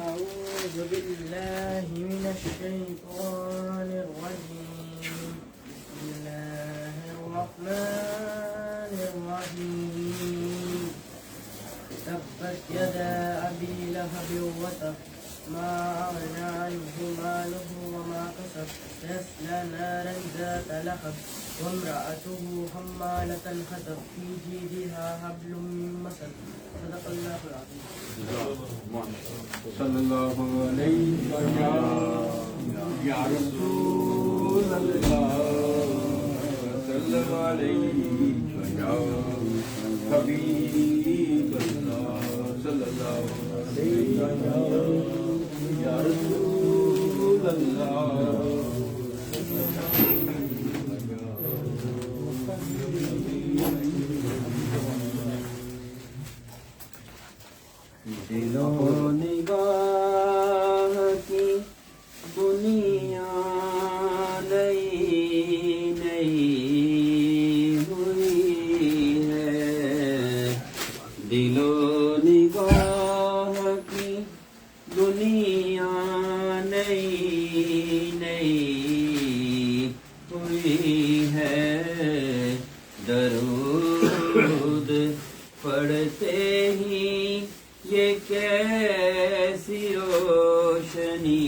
أعوذ بالله من الشيطان الرجيم بسم الله الرحمن الرحيم تبت يدا أبي لهب وتب ما أغنى عنه ماله وما كسب سيصلى نارا ذات لهب وامرأته حمالة الحطب في جيدها حبل من مسد صدق الله العظيم. صلی اللہ علیہ وسلم یا رسول اللہ صلی اللہ علیہ یا حبیب اللہ صلی اللہ علیہ یا رسول اللہ. دل و نگاہ کی دنیا نئی نئی ہوئی ہے. دل و نگاہ کی دنیا نئی نئی ہوئی ہے. درود پڑھتے ہی یہ کیسی روشنی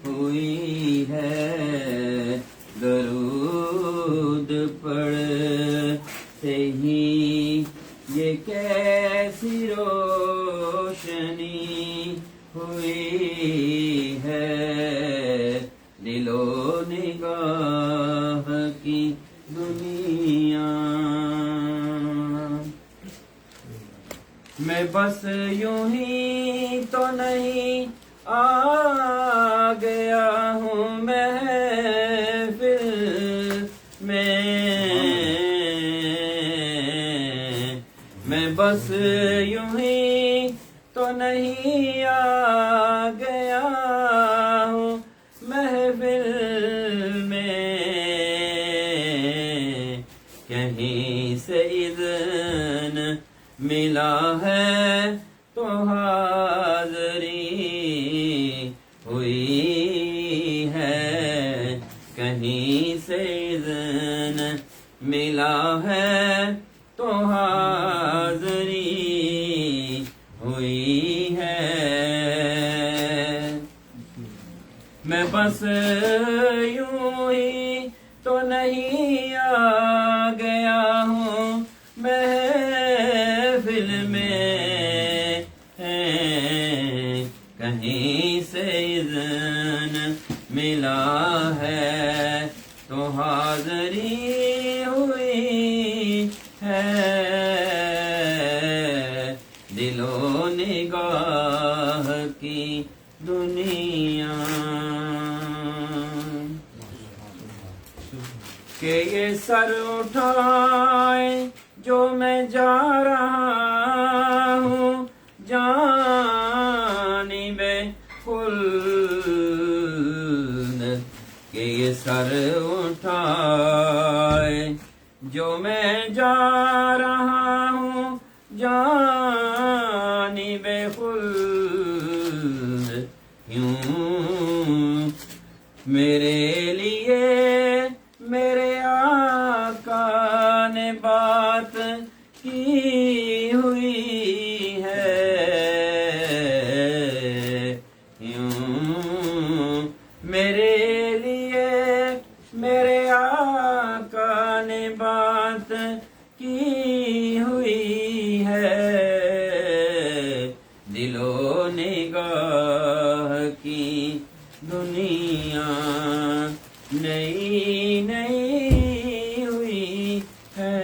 ہوئی ہے. درود پڑھتے ہی یہ کیسی روشنی ہوئی ہے. دل و نگاہ کی دنیا میں بس یوں ہی تو نہیں آ گیا ہوں محفل میں بس یوں ہی تو نہیں آ گیا ہوں محفل میں. کہیں سے اذن ملا ہے تو حاضری ہوئی ہے. کہیں سے اذن ملا ہے تو حاضری ہوئی ہے. میں بس یوں ہی تو نہیں آ گیا ہوں محفل میں. کہیں سے اذن ملا ہے تو حاضری ہوئی ہے. دل و نگاہ کی دنیا کہ یہ سر اٹھائے جو میں جا رہا ہوں جانب خلد. کہ یہ سر اٹھائے جو میں جا رہا ہوں جانب خلد. یوں میرے لیے میرے آقا نے بات کی ہوئی ہے. یوں میرے لیے میرے آقا نے بات کی ہوئی ہے. دل و نگاہ کی دنیا نئی نئی ہوئی ہے.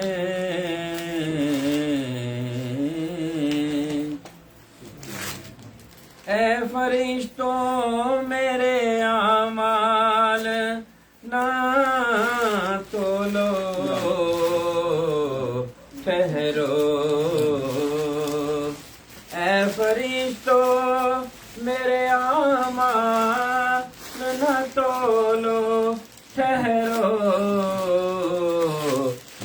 فرشتوں میرے اعمال نہ تولو ٹھہرو اے فرشتوں میرے اعمال نہ تولو ٹھہرو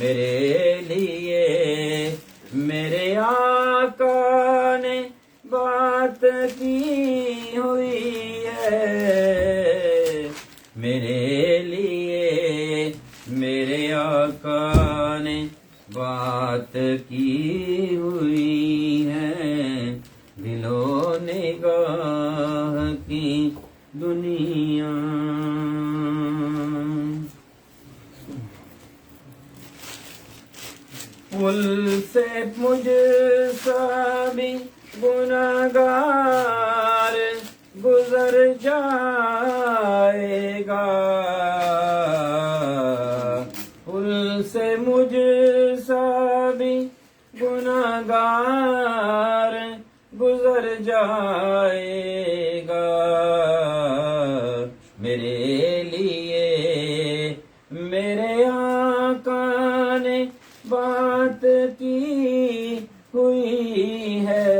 میرے لیے میرے آقا نے بات کی ہوئی ہے میرے لیے میرے آقا نے بات کی ہوئی ہے دل و نگاہ کی دنیا پل سے مجھ سا بھی گناہگار گزر جائے گا پل سے مجھ سا بھی گناہگار گزر جائے گا میرے لیے میرے آقا نے بات کی ہوئی ہے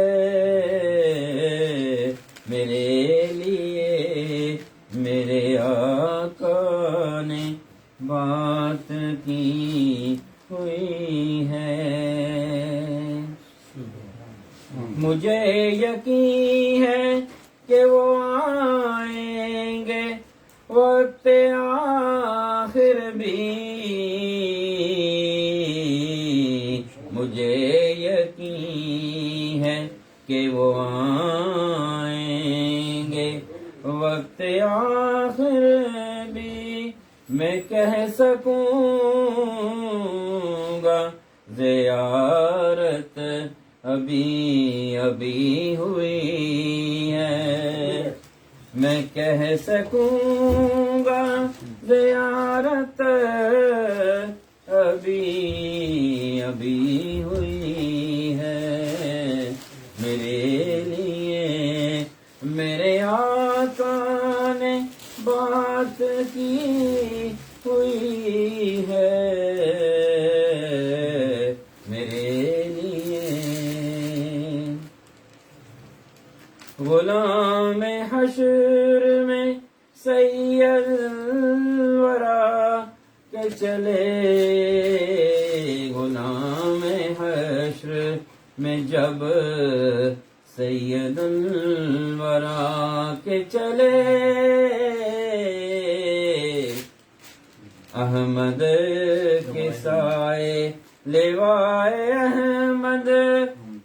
میرے لیے میرے آقا نے بات کی ہوئی ہے مجھے یقین ہے کہ وہ آئیں گے وقت آخر بھی مجھے یقین ہے کہ وہ آئیں گے وقت آخر بھی میں کہہ سکوں گا زیارت ابھی ابھی ہوئی ہے میں کہہ سکوں گا زیارت ابھی ابھی ہوئی ہے میرے لیے میرے آقا نے بات کی ہوئی ہے میرے لیے غلام حشر میں سید الورا کے چلے غلام حشر میں جب سید الورا کے چلے احمد کے سائے لیوائے احمد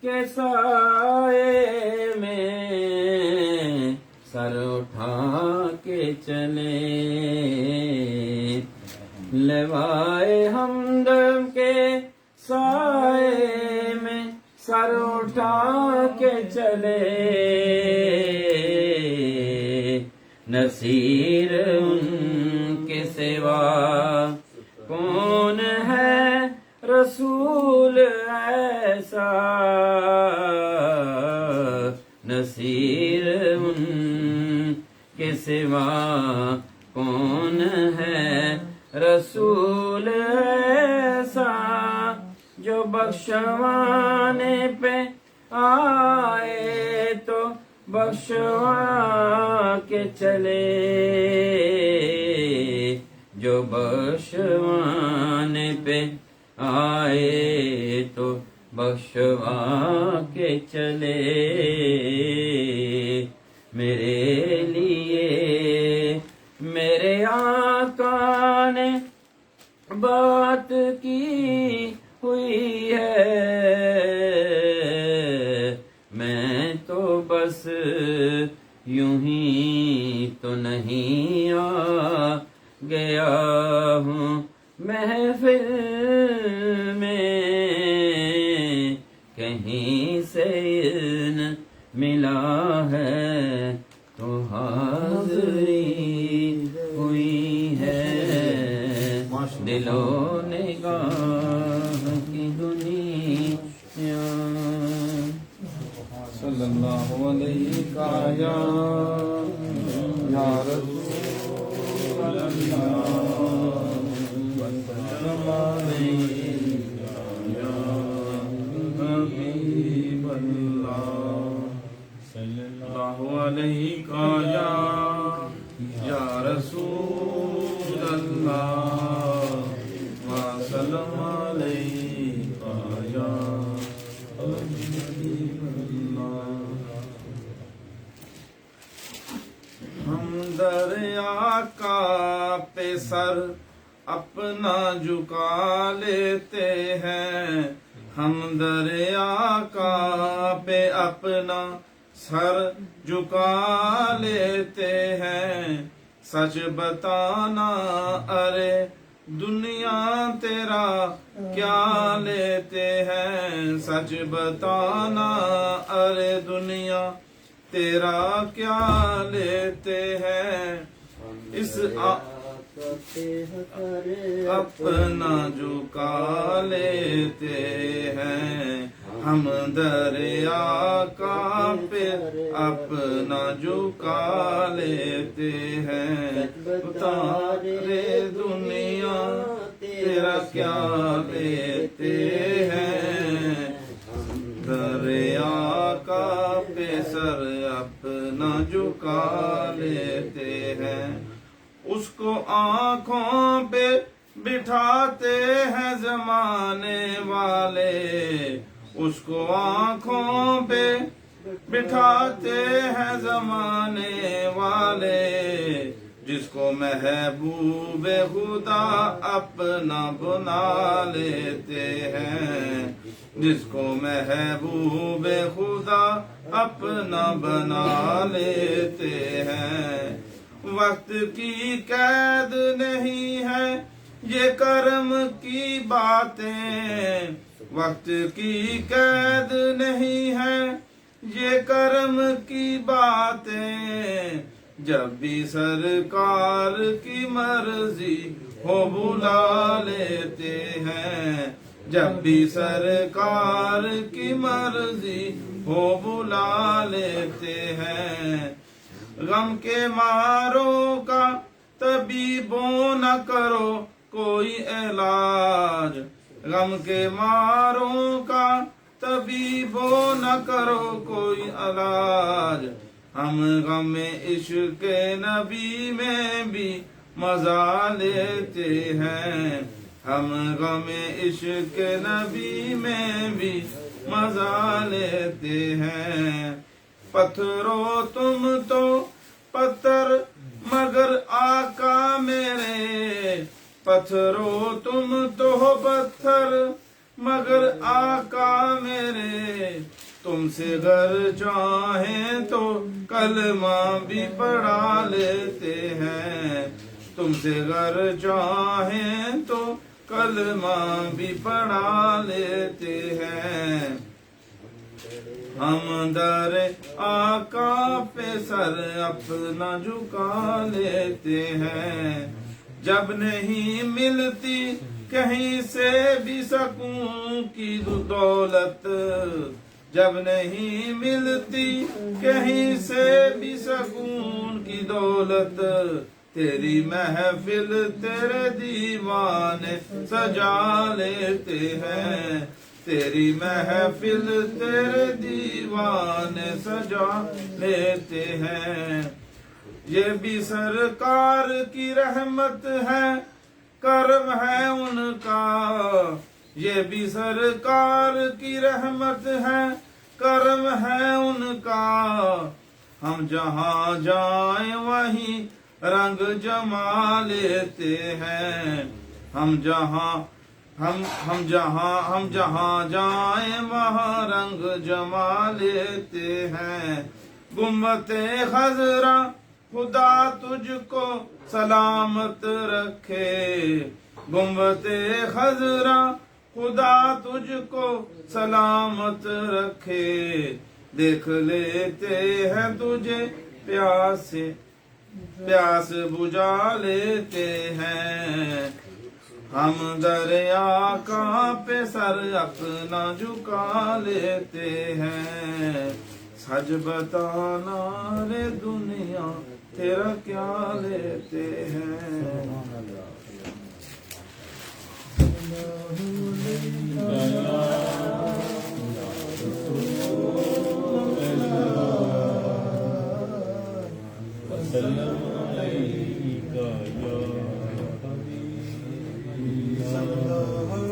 کے سائے میں سر اٹھا کے چلے لیوائے حمد کے سائے میں سر اٹھا کے چلے نصیر ان کے سوا کون ہے رسول ایسا نصیر ان کے سوا کون ہے رسول ایسا جو بخشوانے پہ آئے تو بخشوا کے چلے جو بخشوانے پہ آئے تو بخشوا کے چلے میرے لیے میرے آقا نے بات کی ہوئی ہے میں تو بس یوں ہی تو نہیں آ گیا ہوں محفل میں کہیں سے اذن ملا ہے تو حاضری ہوئی ہے دل و نگاہ کی دنیا صلی اللہ علیہ علیک یا حبیب اللہ۔ ہم دریا کا پہ سر اپنا جھکا لیتے ہیں، ہم دریا کا پہ اپنا سر جھکا لیتے ہیں، سچ بتانا ارے دنیا تیرا کیا لیتے ہیں، سچ بتانا ارے دنیا تیرا کیا لیتے ہیں، اس اپنا جھکا لیتے ہیں، ہم دریا کا پہ اپنا جھکا لیتے ہیں، تارے دنیا تیرا کیا لیتے ہیں، دریا کا پہ سر اپنا جھکا لیتے ہیں، اس کو آنکھوں پہ بٹھاتے ہیں زمانے والے، اس کو آنکھوں پہ بٹھاتے ہیں زمانے والے، جس کو محبوب خدا اپنا بنا لیتے ہیں، جس کو محبوب خدا اپنا بنا لیتے ہیں، وقت کی قید نہیں ہے یہ کرم کی باتیں، وقت کی قید نہیں ہے یہ کرم کی باتیں، جب بھی سرکار کی مرضی ہو بلا لیتے ہیں، جب بھی سرکار کی مرضی ہو بلا لیتے ہیں، غم کے ماروں کا طبیبوں نہ کرو کوئی علاج، غم کے ماروں کا طبیبوں نہ کرو کوئی علاج، ہم غم عشق نبی میں بھی مزہ لیتے ہیں، ہم غم عشق نبی میں بھی مزہ لیتے ہیں، پتھرو تم تو پتھر مگر آقا میرے، پتھرو تم تو پتھر مگر آقا میرے، تم سے گر چاہیں تو کلمہ بھی پڑھا لیتے ہیں، تم سے گر چاہیں تو کلمہ بھی پڑھا لیتے ہیں، ہم در آقا پہ سر اپنا جھکا لیتے ہیں، جب نہیں ملتی کہیں سے بھی سکون کی دولت، جب نہیں ملتی کہیں سے بھی سکون کی دولت، تیری محفل تیرے دیوانے سجا لیتے ہیں، تیری محفل تیرے دیوانے سجا لیتے ہیں، یہ بھی سرکار کی رحمت ہے کرم ہے ان کا، یہ بھی سرکار کی رحمت ہے کرم ہے ان کا، ہم جہاں جائیں وہیں رنگ جما لیتے ہیں، ہم جہاں جائیں وہاں رنگ جما لیتے ہیں، گنبد خضرا خدا تجھ کو سلامت رکھے، گنبد خضرا خدا تجھ کو سلامت رکھے، دیکھ لیتے ہیں تجھے پیاس بجھا لیتے ہیں، ہم دریا کا پہ سر اپنا جھکا لیتے ہیں، سچ بتانا رے دنیا تیرا کیا لیتے ہیں، صلی اللہ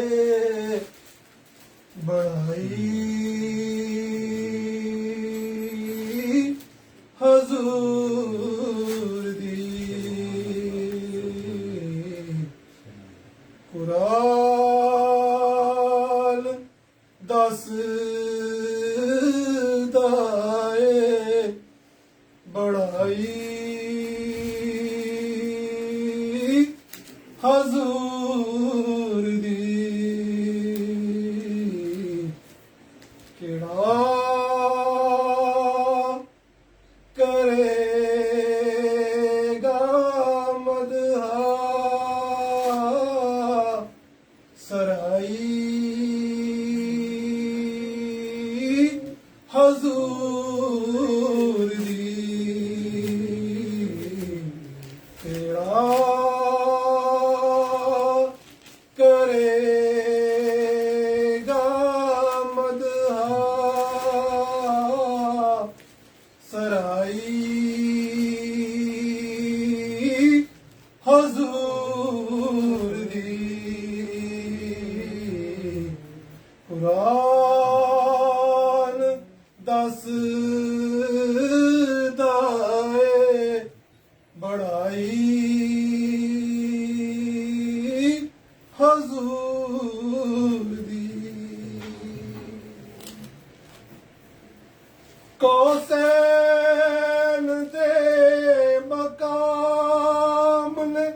ਏ ਬੜਾਈ ਹਜ਼ੂਰ ਦੀ ਕੁਰਾਨ ਦਸਦਾ ਏ ਬੜਾਈ ਹਜ਼ੂਰ ਦੀ ਕਿਹੜਾ ਕਰੇਗਾ ਮਦਹਾ ਸਰਾਈ ਹਜ਼ੂਰ ਦੀ ਕਿਹੜਾ ਕਰੇਗਾ ਮਦਹਾ ਸਰਾਈ ਹਜ਼ੂਰ ਦੀ ਕੁਰਾਨ ਦਸਦਾ ਏ ਬੜਾਈ ਹਜ਼ੂਰ ਦੀ ਕੌਸੈਨ ਦੇ ਮਕਾਮ ਨੇ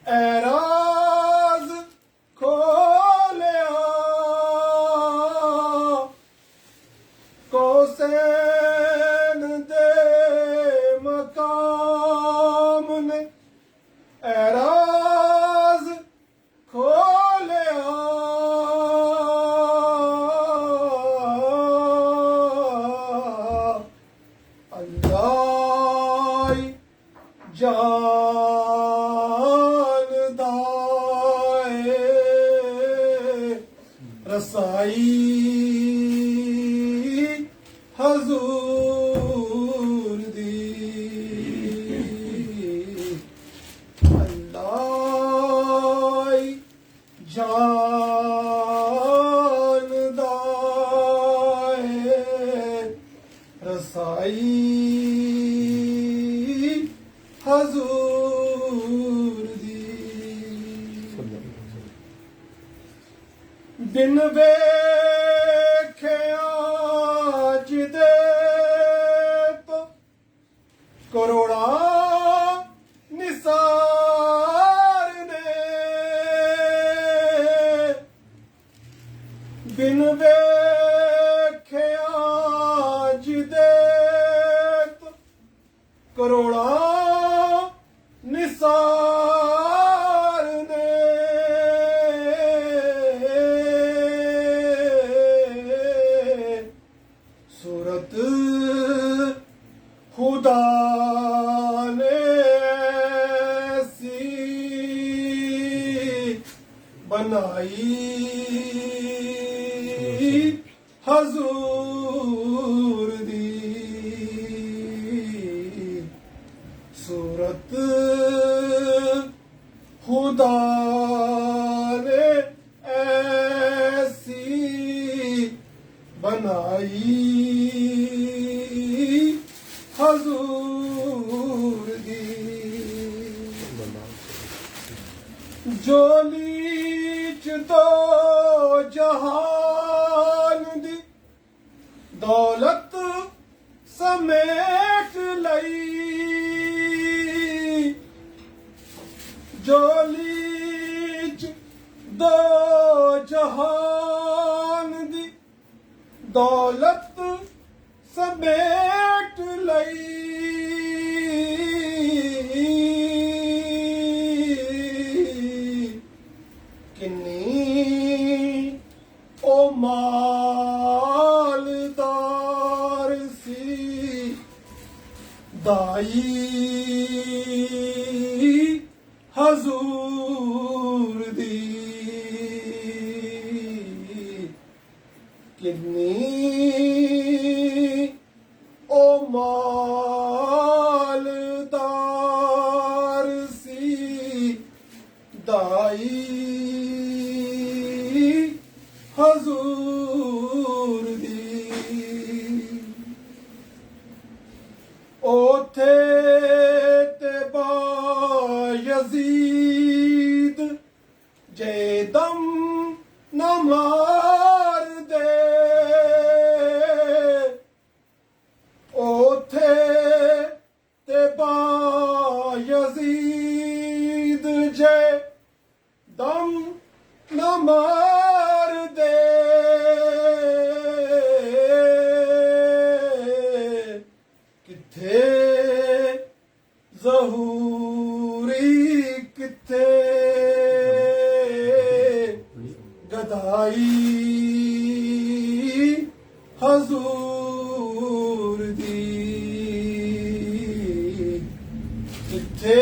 ਐਰਾਜ਼ ਖੋਲਿਆ ਕੌਸੈਨ ਦੇ ਮਕਾਮ ਨੇ ਐਰਾਜ਼ ਖੋਲਿਆ ਅੱਲਾਹ ਜਾਨਦਾ ਏ ਰਸਾਈ ਹਜ਼ੂਰ ਦੀ ਅੱਲਾਹ ਜਾਨਦਾ ਏ ਰਸਾਈ ਹਜ਼ੂਰ ਦੀ ਦਿਨ ਵੇਖਿਆ ਜਿਹਦੇ ਤੋਂ ਕਰੋੜਾਂ ਨਿਸਾਰ ਨੇ ਦਿਨ ਵੇਖਿਆ ਜਿਹਦੇ ਤੋਂ ਕਰੋੜਾਂ ਨਿਸਾਰ ਨੇ ਸੂਰਤ ਖੁਦਾ ਨੇ ਐਸੀ ਬਣਾਈ ਹਜ਼ੂਰ ਦੀ ਸੂਰਤ ਖੁਦਾ ਨੇ ਐਸੀ ਬਣਾਈ ਹਜ਼ੂਰ ਦੀ ਜੋਲੀ ਚ ਦੋ ਜਹਾਨ ਦੀ ਦੌਲਤ ਸਮੇਟ ਲਈ ਜੋਲੀ ਚ ਦੋ ਜਹਾਨ ਦੀ ਦੌਲਤ ਸਮੇਟ ਲਈ ਕਿੰਨੀ ਉਹ ਮਾਲਦਾਰ ਸੀ ਦਾਈ گدائی حضور دی کنی او مالدار سی دائی حضور دی اوتھے تے با یزید جے دم نہ مار دے اوتھے تے با یزید جے دم نہ مار دے کتھے ظہوری کتھے گدائی حضور دی کتھے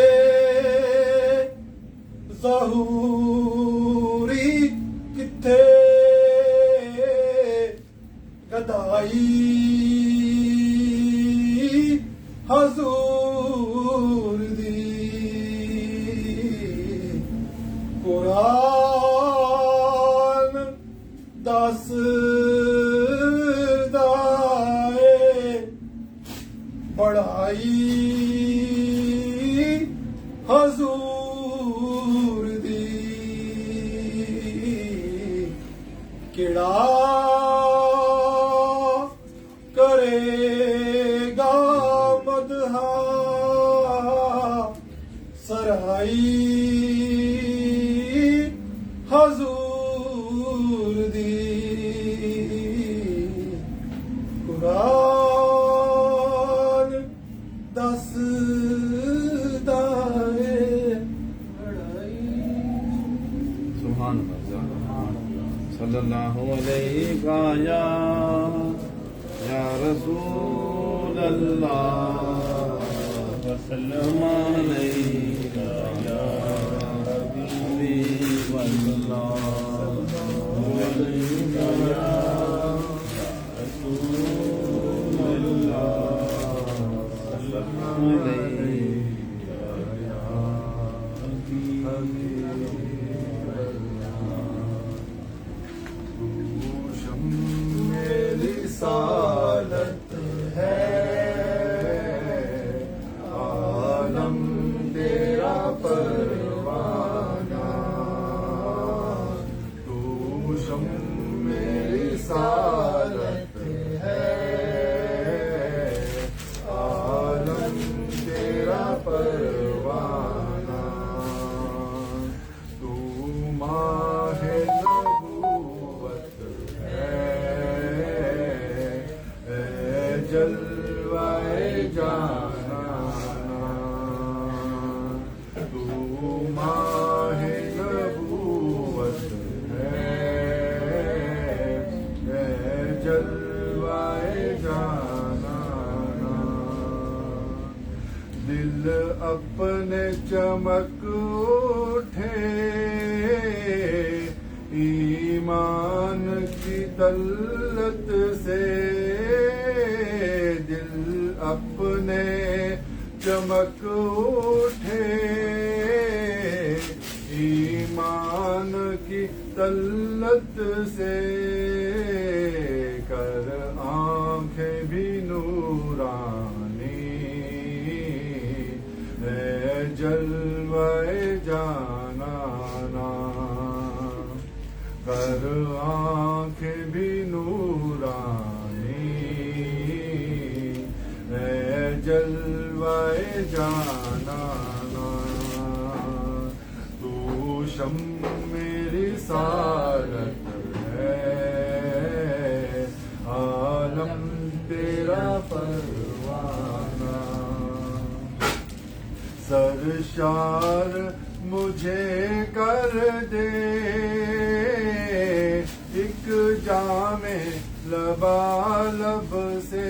ظہوری کتھے گدائی حضور دی قرآن دس دائے بڑھائی حضور دی کیڑا کرے گا مدحا سرائی حضور دی قرآن دس دائے بڑھائی سبحان اللہ صلی اللہ علیہ یا رسول اللہ وسلم علیہ یا حبیب اللہ علیہ یا رسول اللہ وسلم علیہ یا حبیب رسالت ہے عالم تیرا پروانہ تو شمع رسالت ہے عالم تیرا پروانہ تو ماہ نبوت ہے جلوائے جانانا تو ماہ نبوت ہے جلوائے جانانا دل اپنے چمک اٹھے ایمان کی دلت سے دل اپنے چمک اٹھے ایمان کی دلت سے کر آنکھیں بھی نورانی ہے جلوے جانانا کر آنکھیں بھی نورانی ہے جلوے جانانا تو شمع رسالت ہے عالم تیرا پروانہ سرشار مجھے کر دے ایک جام لبالب سے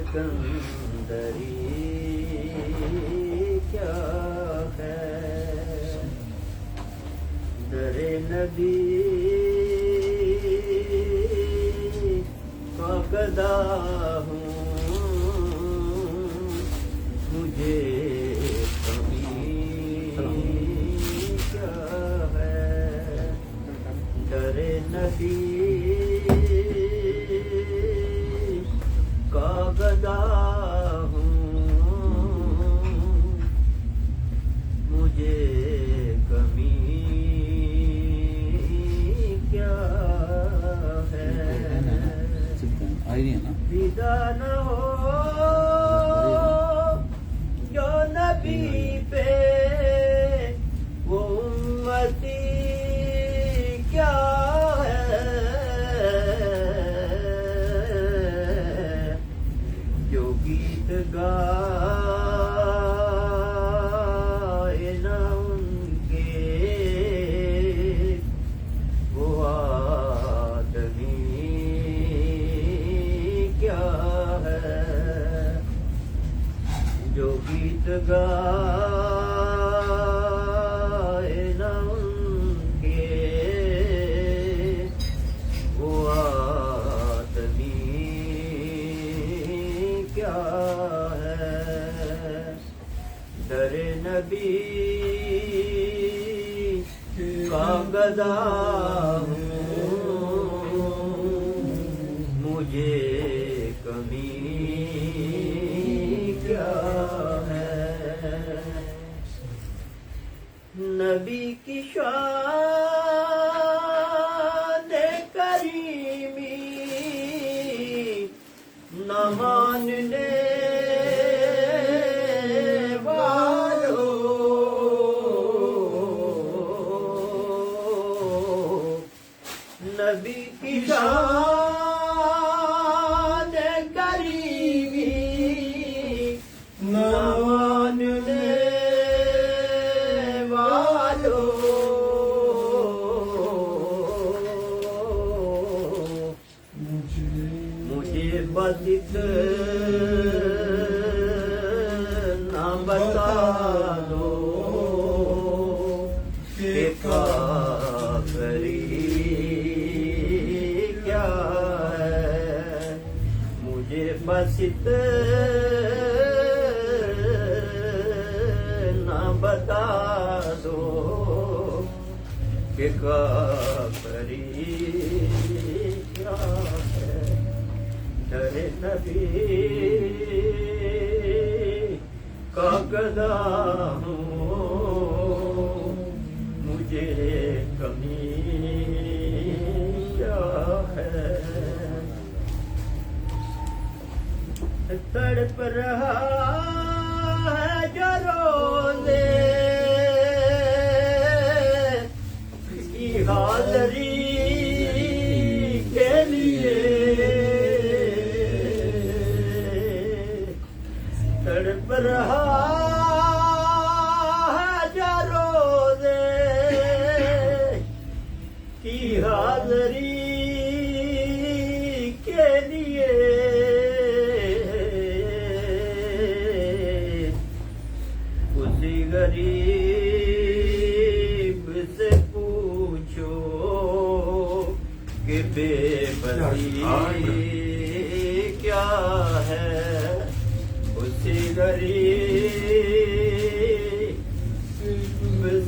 سکندری کیا ہے در نبی کا گدا ہوں مجھے کمی کیا ہے در نبی کا گدا ہوں مجھے کمی کیا ہے فدا نہ ہو جو نبی پہ وہ امتی کیا ہے جو گیت گائے نہ ان کے وہ آدمی کیا ہے جو گیت گائے نہ ان کے وہ آدمی کیا ہے در نبی کا گدا ہوں مجھے کمی کیا ہے نبی کی شان کریمی نہ ماننے نبی کی شان کریمی نہ ماننے والوں مجھے بس اتنا بتا دو کہ کافری کیا ہے مجھے بس اتنا بتا دو کہ کافری کیا ہے در نبی کا گدا ہوں مجھے کمی کیا ہے تڑپ رہا ہے جو روزے کی حاضری کے لیے تڑپ رہا ہے جو روزے کی حاضری کے لیے اسی غریب سے پوچھو کہ بے بسی کیا ہے اسی غریب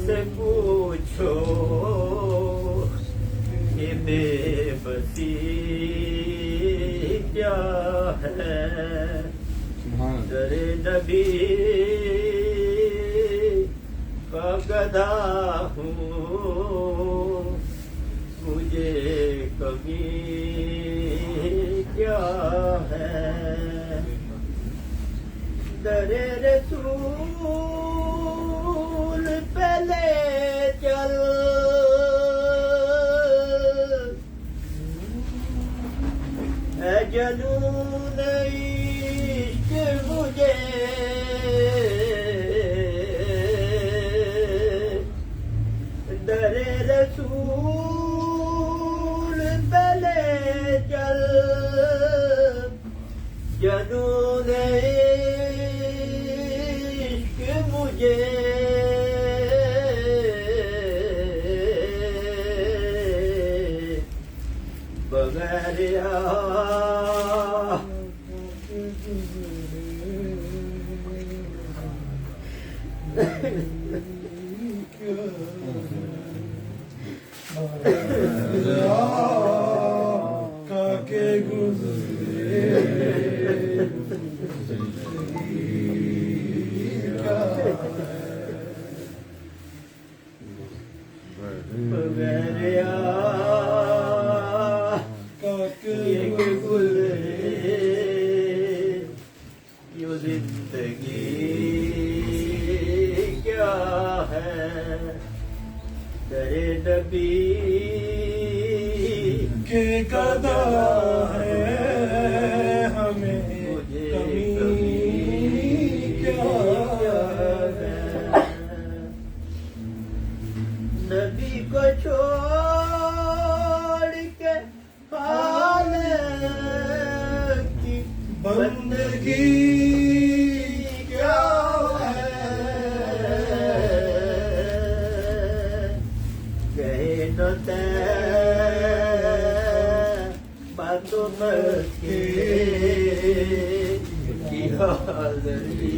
سے پوچھو کہ بے بسی کیا ہے در نبی کا گدا ہوں مجھے کمی کیا ہے در رسول پہلے چل اے جنون عشق مجھے در رسول پہلے چل جنون نے عشق مجھے بغیر نبی کو چھوڑ کے حال کی بندگی کیا ہے کہے نہ تے باتوں کی حاضری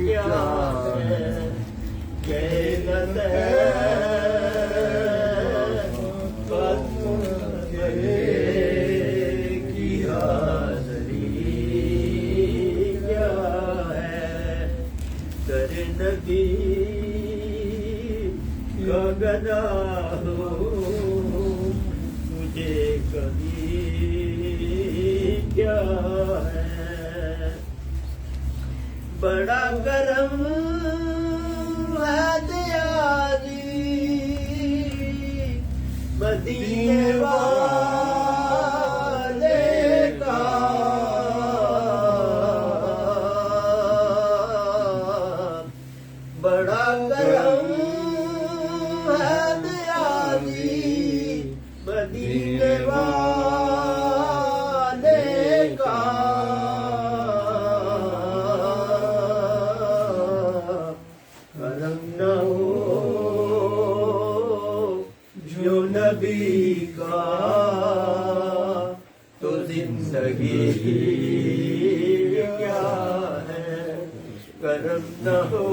کیا ہے کی حاضری کیا ہے در نبی کا گناہ مجھے کبھی کیا ہے بڑا کرم مدینے والے کا بڑا کرم ہے دیاری مدینے والے کا کرم نہ ہو جو نبی کا تو زندگی کیا ہے کرم نہ ہو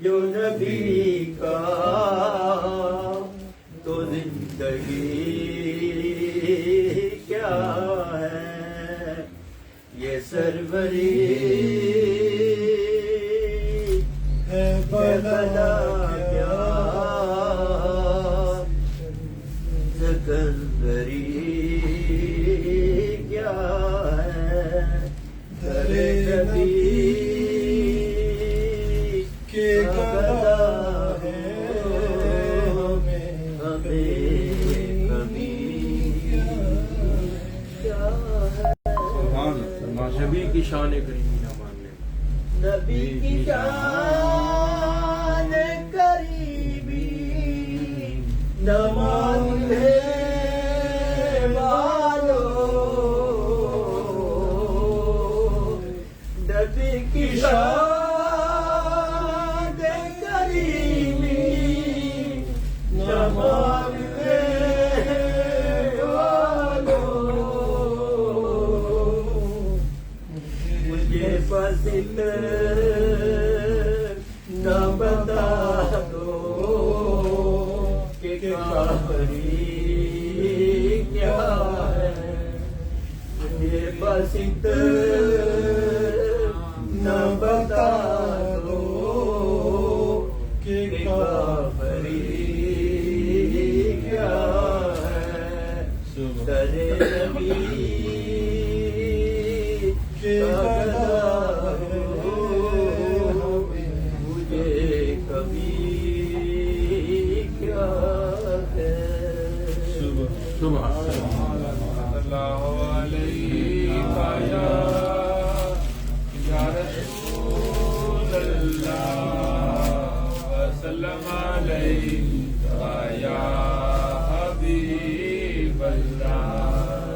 جو نبی کا تو زندگی کیا ہے یہ سروری ہے بلا سکندری کیا ہے در نبی کے گدا ہے ہمیں کبھی کیا ہے نبی کی شان کریمی نہ ماننے نبی کی شان کریمی نہ ماننے نبی کی شان کریمی نہ ماننے والوں مجھے پسند نہ بتا دو کہ کافری کیا ہے مجھے پسند نہ بتا دو کہ کافری کیا ہے در نبی کے گدا مجھے کبھی کیا ہے سبحان اللہ علیہ یا رسول اللہ وسلم علیہ یا حبیب اللہ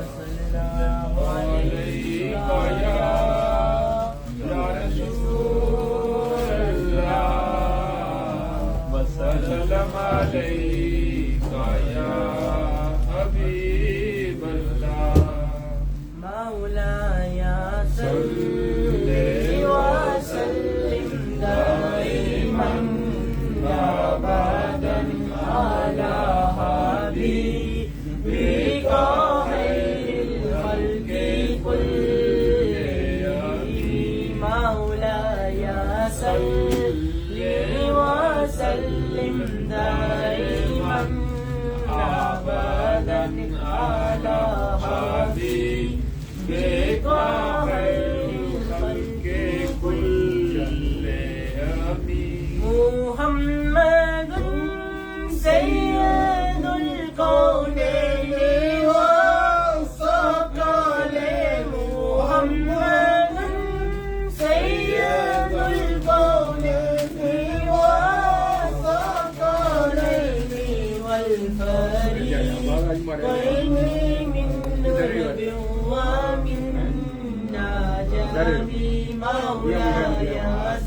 حبی مولاي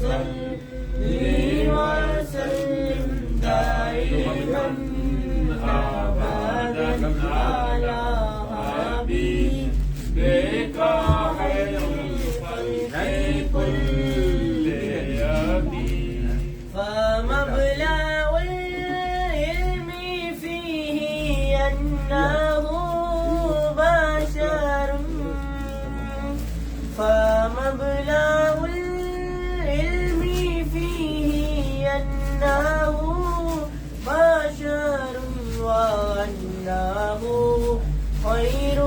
صل وسلم دائما أبدا على حبيبك خير الخلق كلهم فمبلغ العلم فيه أنه بشر فمبلغ العلم فيه أنه بشر وأنه خير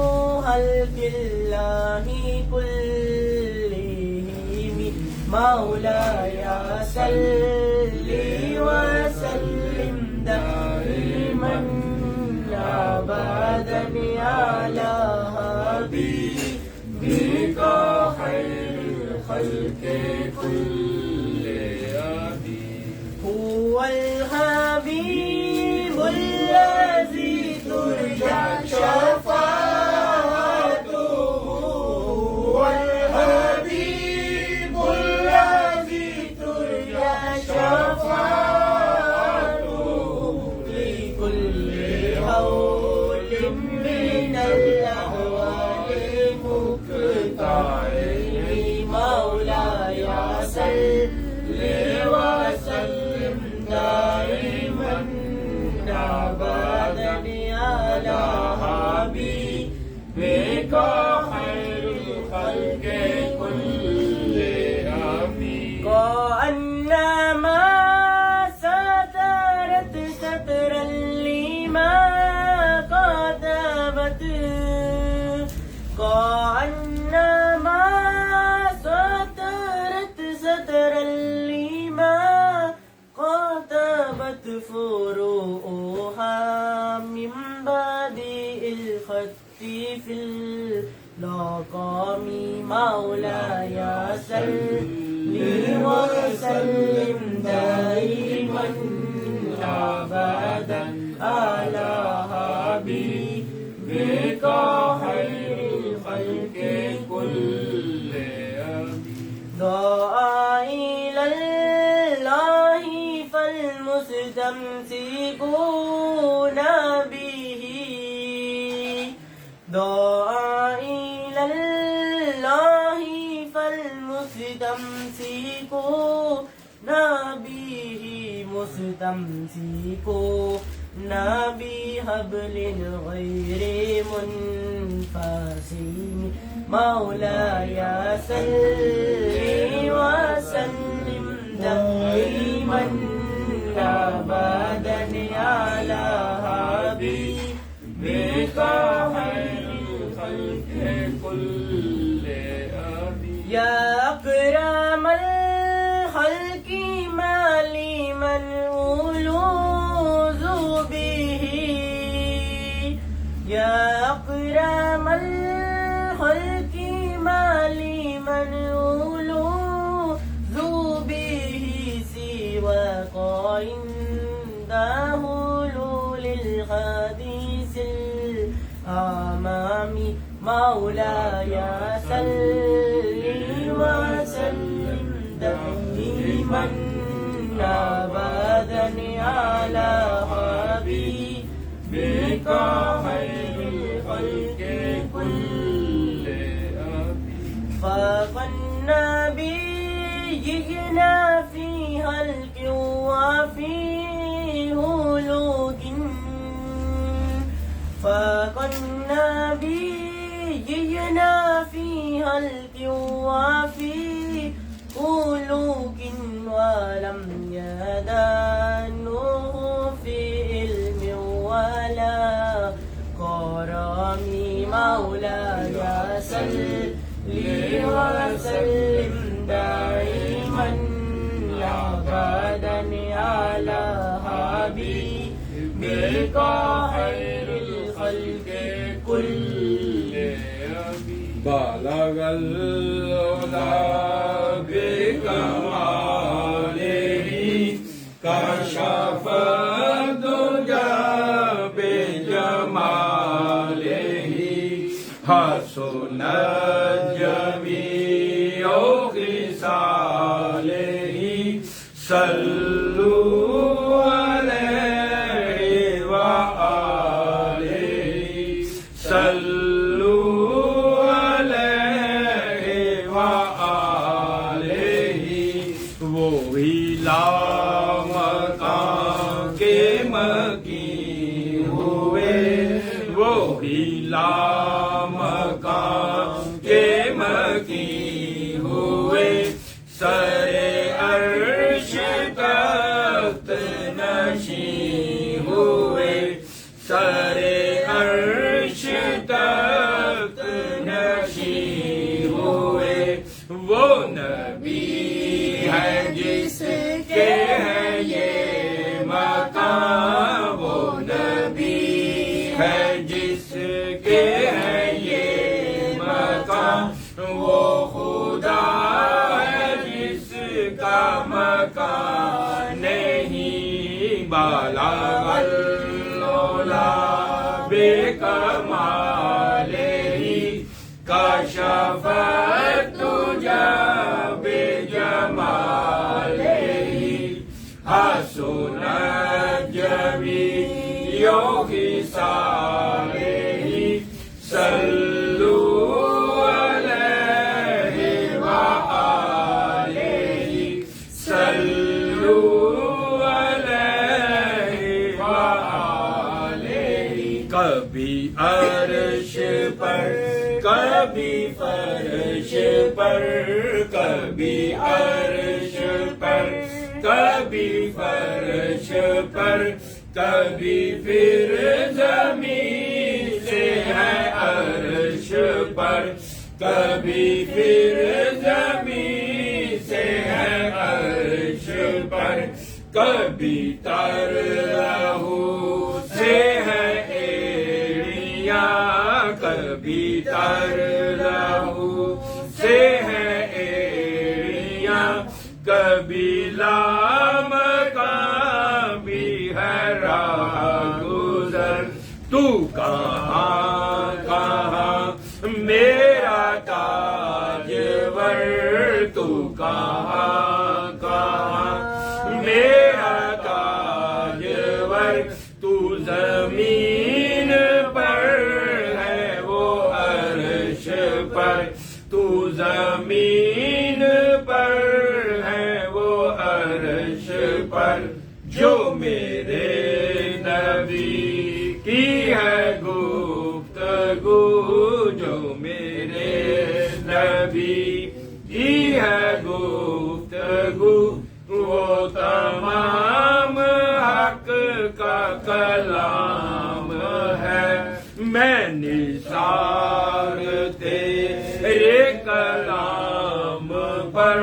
خلق الله كلهم مولاي صل وسلم دائما أبدا على حبيبك خير الخلق كلهم هو الحبيب الذي ترجى شفاعته هو الحبيب الذي ترجى شفاعته في كل هول من الأهوال مقطعين مولاي صل وسلم دائما أبدا على حبيبك خير الخلق كلهم كأنما سترت سترا لما كتبت كأنما سترت سترا لما كتبت فروعها من بدء الخط في اللقام مولاي صل وسلم دائما أبدا على حبيبك خير الخلق كلهم دعا إلى الله فالمستمسكون به دعا إلى الله فالمستمسكون به مستمسكون بحبل غير منفصل مولاي صل وسلم دائما أبدا على حبيبك خير الخلق كلهم يا أكرم الخلق ما لمن ألوذ به يا أكرم الخلق ما لمن ألوذ به سواك عند حلول الحديث الأمام مولاي صل وسلم دائما أبدا على حبيبك خير الخلق كلهم فالنبينا في خلق وفي هلوك فالنبينا في خلق وفي هلوك ولم يدانه في علم ولا كرم مولاي صل وسلم دائما أبدا على حبيبك خير الخلق كلهم بلغ العلا بكماله كشف الدجى بجماله حسن الجميع خصاله صلوا عليه وآله صلوا عليه وآله وہی لامکان کے مکی ہوئے وہی لامکان کے مکی ہوئے سر عرش تخت نشین ہوئے سر عرش تخت نشین ہوئے وہ نبی ہے جس کے ہے یہ مقام وہ نبی ہے جس کے ہے یہ مقام وہ خدا ہے جس کا مکان نہیں بالغ العلا بے کمالہ کشف الدجی بجمالہ حسن جمیع خصالہ صلوا علیہ وآلہ صلوا علیہ وآلہ کبھی عرش پر کبھی فرش پر کبھی عرش پر کبھی فرش پر کبھی پھر زمین سے ہے عرش پر کبھی پھر زمین سے ہے عرش پر کبھی تر لہو سے ہے ایڑیاں کبھی تر لہو سے ہے ایڑیاں کبھی لام کا بھی ہے راہ گزر تو کہاں کہاں میرا تاجور تو کہاں کہاں میرا تاجور تو زمین پر ہے وہ عرش پر تو زمین پر ہے وہ عرش پر جو میرے نبی کی ہے گفتگو جو میرے نبی کی ہے گفتگو وہ تمام حق کا کلام ہے میں نثار تیرے کلام پر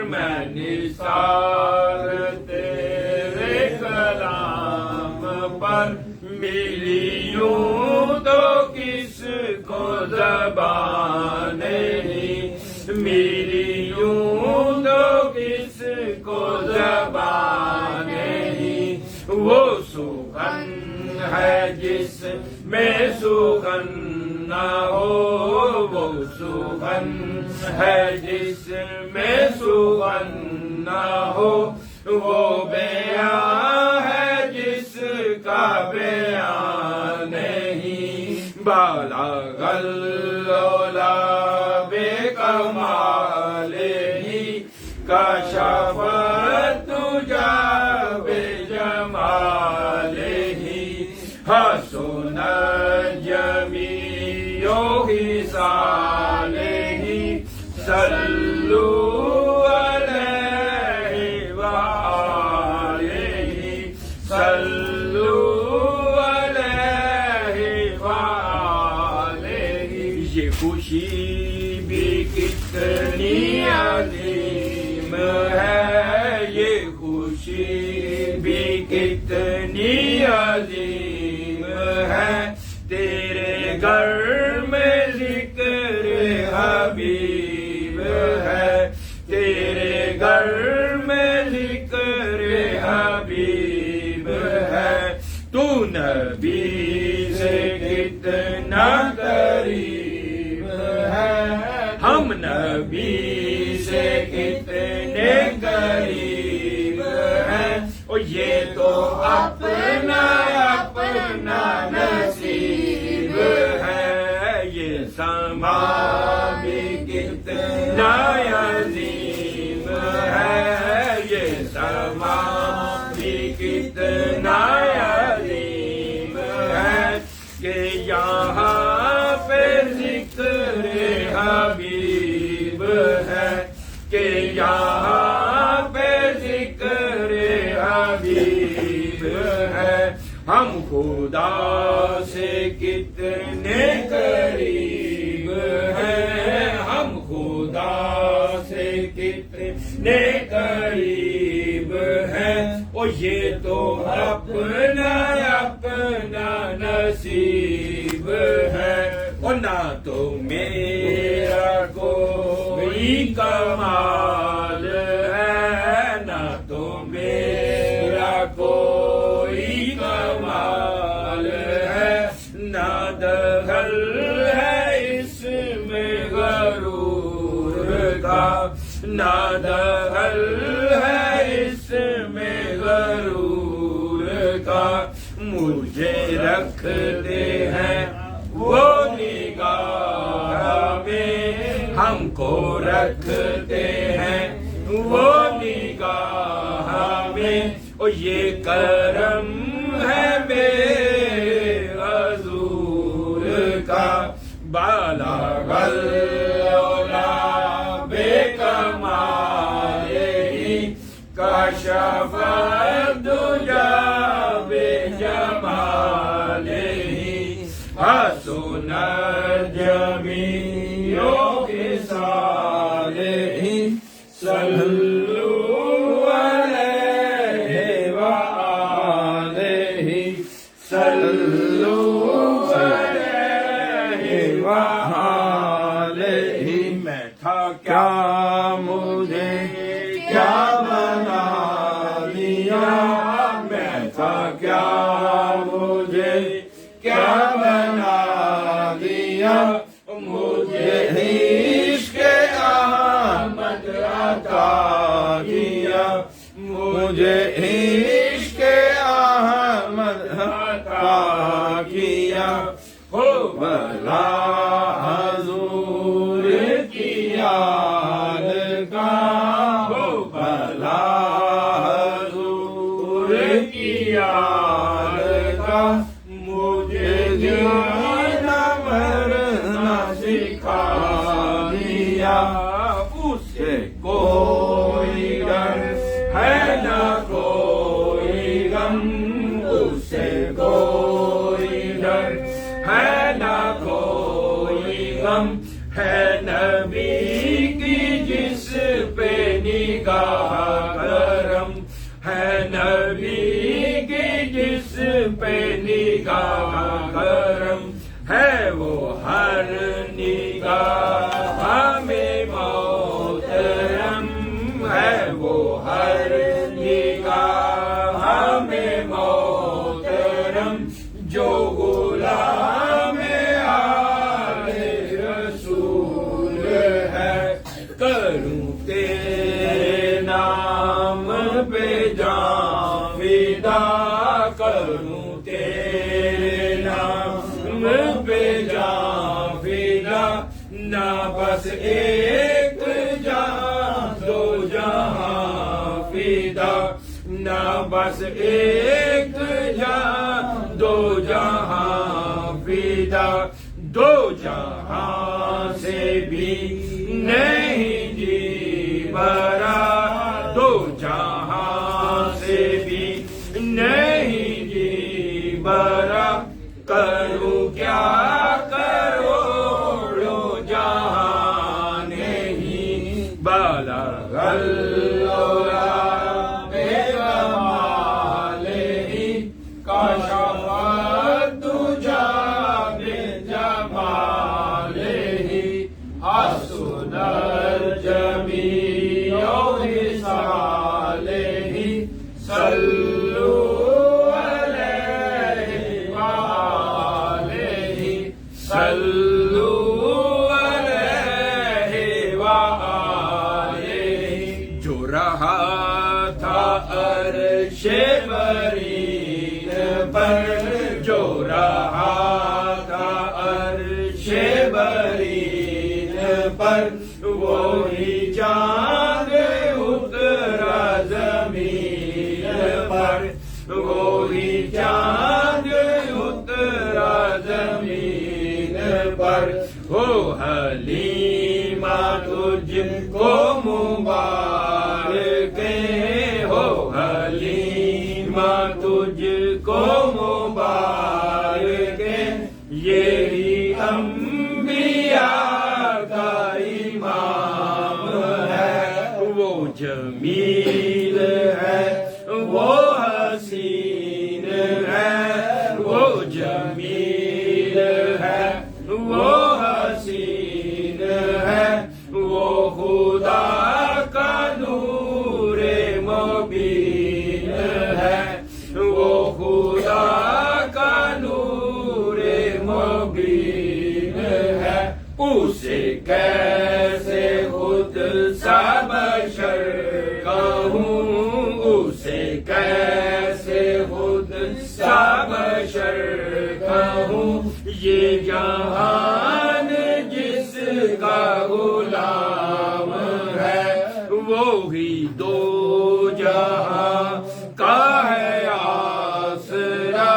میں نثار تیرے کلام پر ملی یوں تو کس کو زبان نہیں ملی یوں تو کس کو زبان نہیں وہ سخن ہے جس میں سخن نہ ہو وہ سخن ہے جس میں سخن نہ ہو وہ بیان ہے جس کا بیان نہیں بالغ العلا بے کمالہ کشف الدجی بجمالہ حسن جمیع خصالہ صلوا علیہ وآلہ صلوا علیہ وآلہ یہ خوشی بھی کتنی عظیم ہے یہ خوشی بھی کتنی عظیم ہے تیرے گھر میں ذکر حبیب ہے تیرے گھر میں ذکر حبیب ہے تو نبی سے کتنا قریب ہے ہم ہم نبی سے کتنے قریب ہیں، اور یہ تو اپنا اپنا نصیب ہے، یہ سما بھی کتنا عظیم ہے، یہ سما بھی کتنا عظیم ہے، کہ یہاں پہ ذکر حبیب ہے، کہ یہاں پہ ذکر حبیب ہے، ہم خدا سے کتنے قریب ہیں، ہم خدا سے کتنے قریب ہیں، اور یہ تو اپنا اپنا نصیب ہے، اور نہ تو میرا کوئی کمال ہے، نہ تو میرا کوئی کمال ہے، نہ دخل ہے اس میں غرور کا، نہ دخل ہے اس میں غرور کا، مجھے رکھتے ہیں وہ نگاہ میں، ہم کو رکھتے ہیں وہ نگاہ میں، اور یہ کرم ہے بے حضور کا، بالا غلولا بے کمال ہی، کشف الدجا بے جمال ہی، حسن جمیع خصال ہی، صلو علیہ وآلہ، صلو علیہ وآلہ، میں تھا کیا مجھے کیا بنا دیا، میں تھا کیا مجھے کیا بنا دیا، مجھے عشق احمد عطا کیا، مجھے عشق احمد عطا کیا، ہو بھلا حضور کی یاد کا، ہو بھلا حضور کی یاد کا، مجھے جینا مرنا سکھا دیا، اس سے کوئی ڈر ہے نہ کوئی غم، اس سے کوئی ڈر ہے نہ کوئی غم، ہے نبی کی جس پہ نگاہ کرم، ہے نبی کی جس پہ نگاہ کرم، ہے وہ ہر نگاہ میں محترم، ہے وہ ہر نگاہ میں محترم، جو غلام آل رسول ہے، کروں تیرے نام پہ جان فدا، کروں تیرے نام پہ جان فدا، نہ بس ایک جان دو جہاں فدا، نہ بس ایک جان دو جہاں فدا، دو جہاں سے بھی نہیں جی برا، دو جہاں سے بھی نہیں جی برا، کروں کیا کروڑوں جہاں نہیں، بالا غلولا بے کمال ہی، کشف الدجا بے جمال ہی، حسن جمیع خصال ہی، صلو علیہ وآلہ، صلو علیہ برین پر جو رہا تھا عرش برین پر وہی چاند اترا زمین پر وہی چاند اترا زمین پر ہو حلیمہ تجھ کو مبارک ہو حلیمہ تجھ کو مبارک یہی انبیاء کا امام ہے وہ جمیل ہے وہ حسین ہے وہ جمیل ہے وہ حسین ہے وہ خدا کا نور مبین ہے وہ خدا کا نور مبین ہے اسے کیسے خود سا بشر کہوں اسے کیسے خود سا بشر کہوں یہ جہان جس کا غلام ہے وہی دو جہاں کا ہے آسرا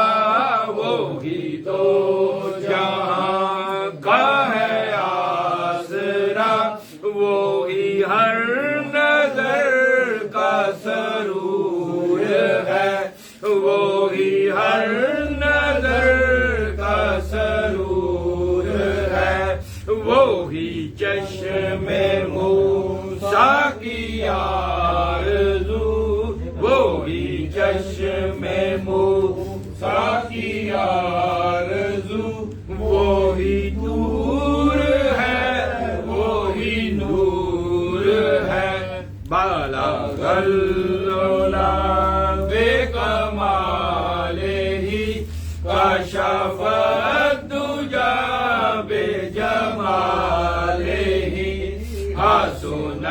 وہی دو جہاں کا ہے آسرا وہی ہر نظر کا سرور ہے وہی ہر نظر کا سرور ہے وہی چشم موسیٰ کی آرزو وہی چشم موسیٰ کی آرزو وہی نور ہے وہی نور ہے بالا غلولا بے کمالہی کشف الدجا بے جمالہی حسن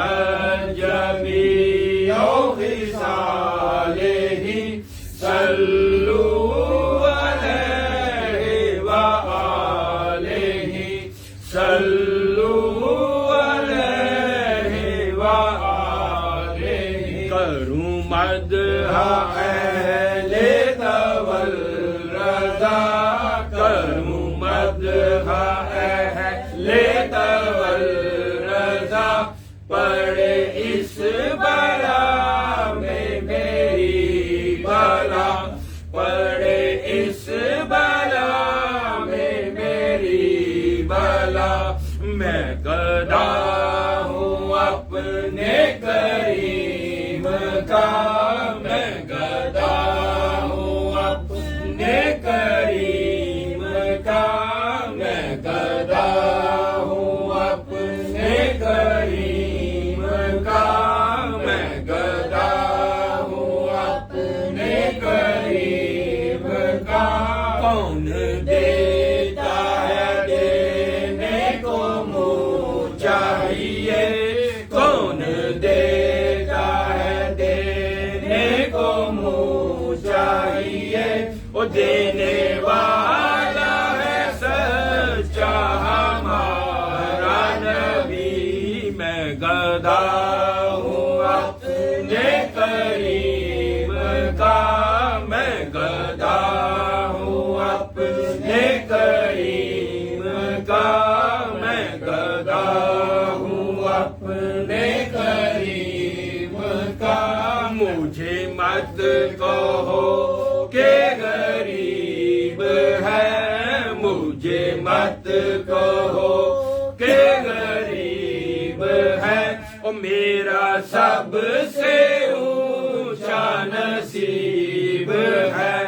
جمیع خصالہی صلوا علیہ وآلہ صلوا علیہ وآلہ کروں مدح اہل تولرضا کروں مدح اہل تولرضا پڑے اس بلا میں میری بلا پڑے اس بلا میں میری بلا میں گدا ہوں اپنے کریم کا میں گدا ہوں اپنے کریم کا میں گدا ہوں اپنے کریم کا میں گدا ہوں اپنے کریم کا کون دیتا ہے دینے کو منہ چاہیے کون دیتا ہے دینے کو منہ چاہیے وہ دینے والا ہے سچا ہمارا نبی میں گدا ہوں اپنے کریم کا میں گدا ہوں اپنے کریم کا میں گدا ہوں اپنے کریم کا مجھے مت کہو کہ غریب ہے مجھے مت کہو کہ غریب ہے اور میرا سب سے اونچا نصیب ہے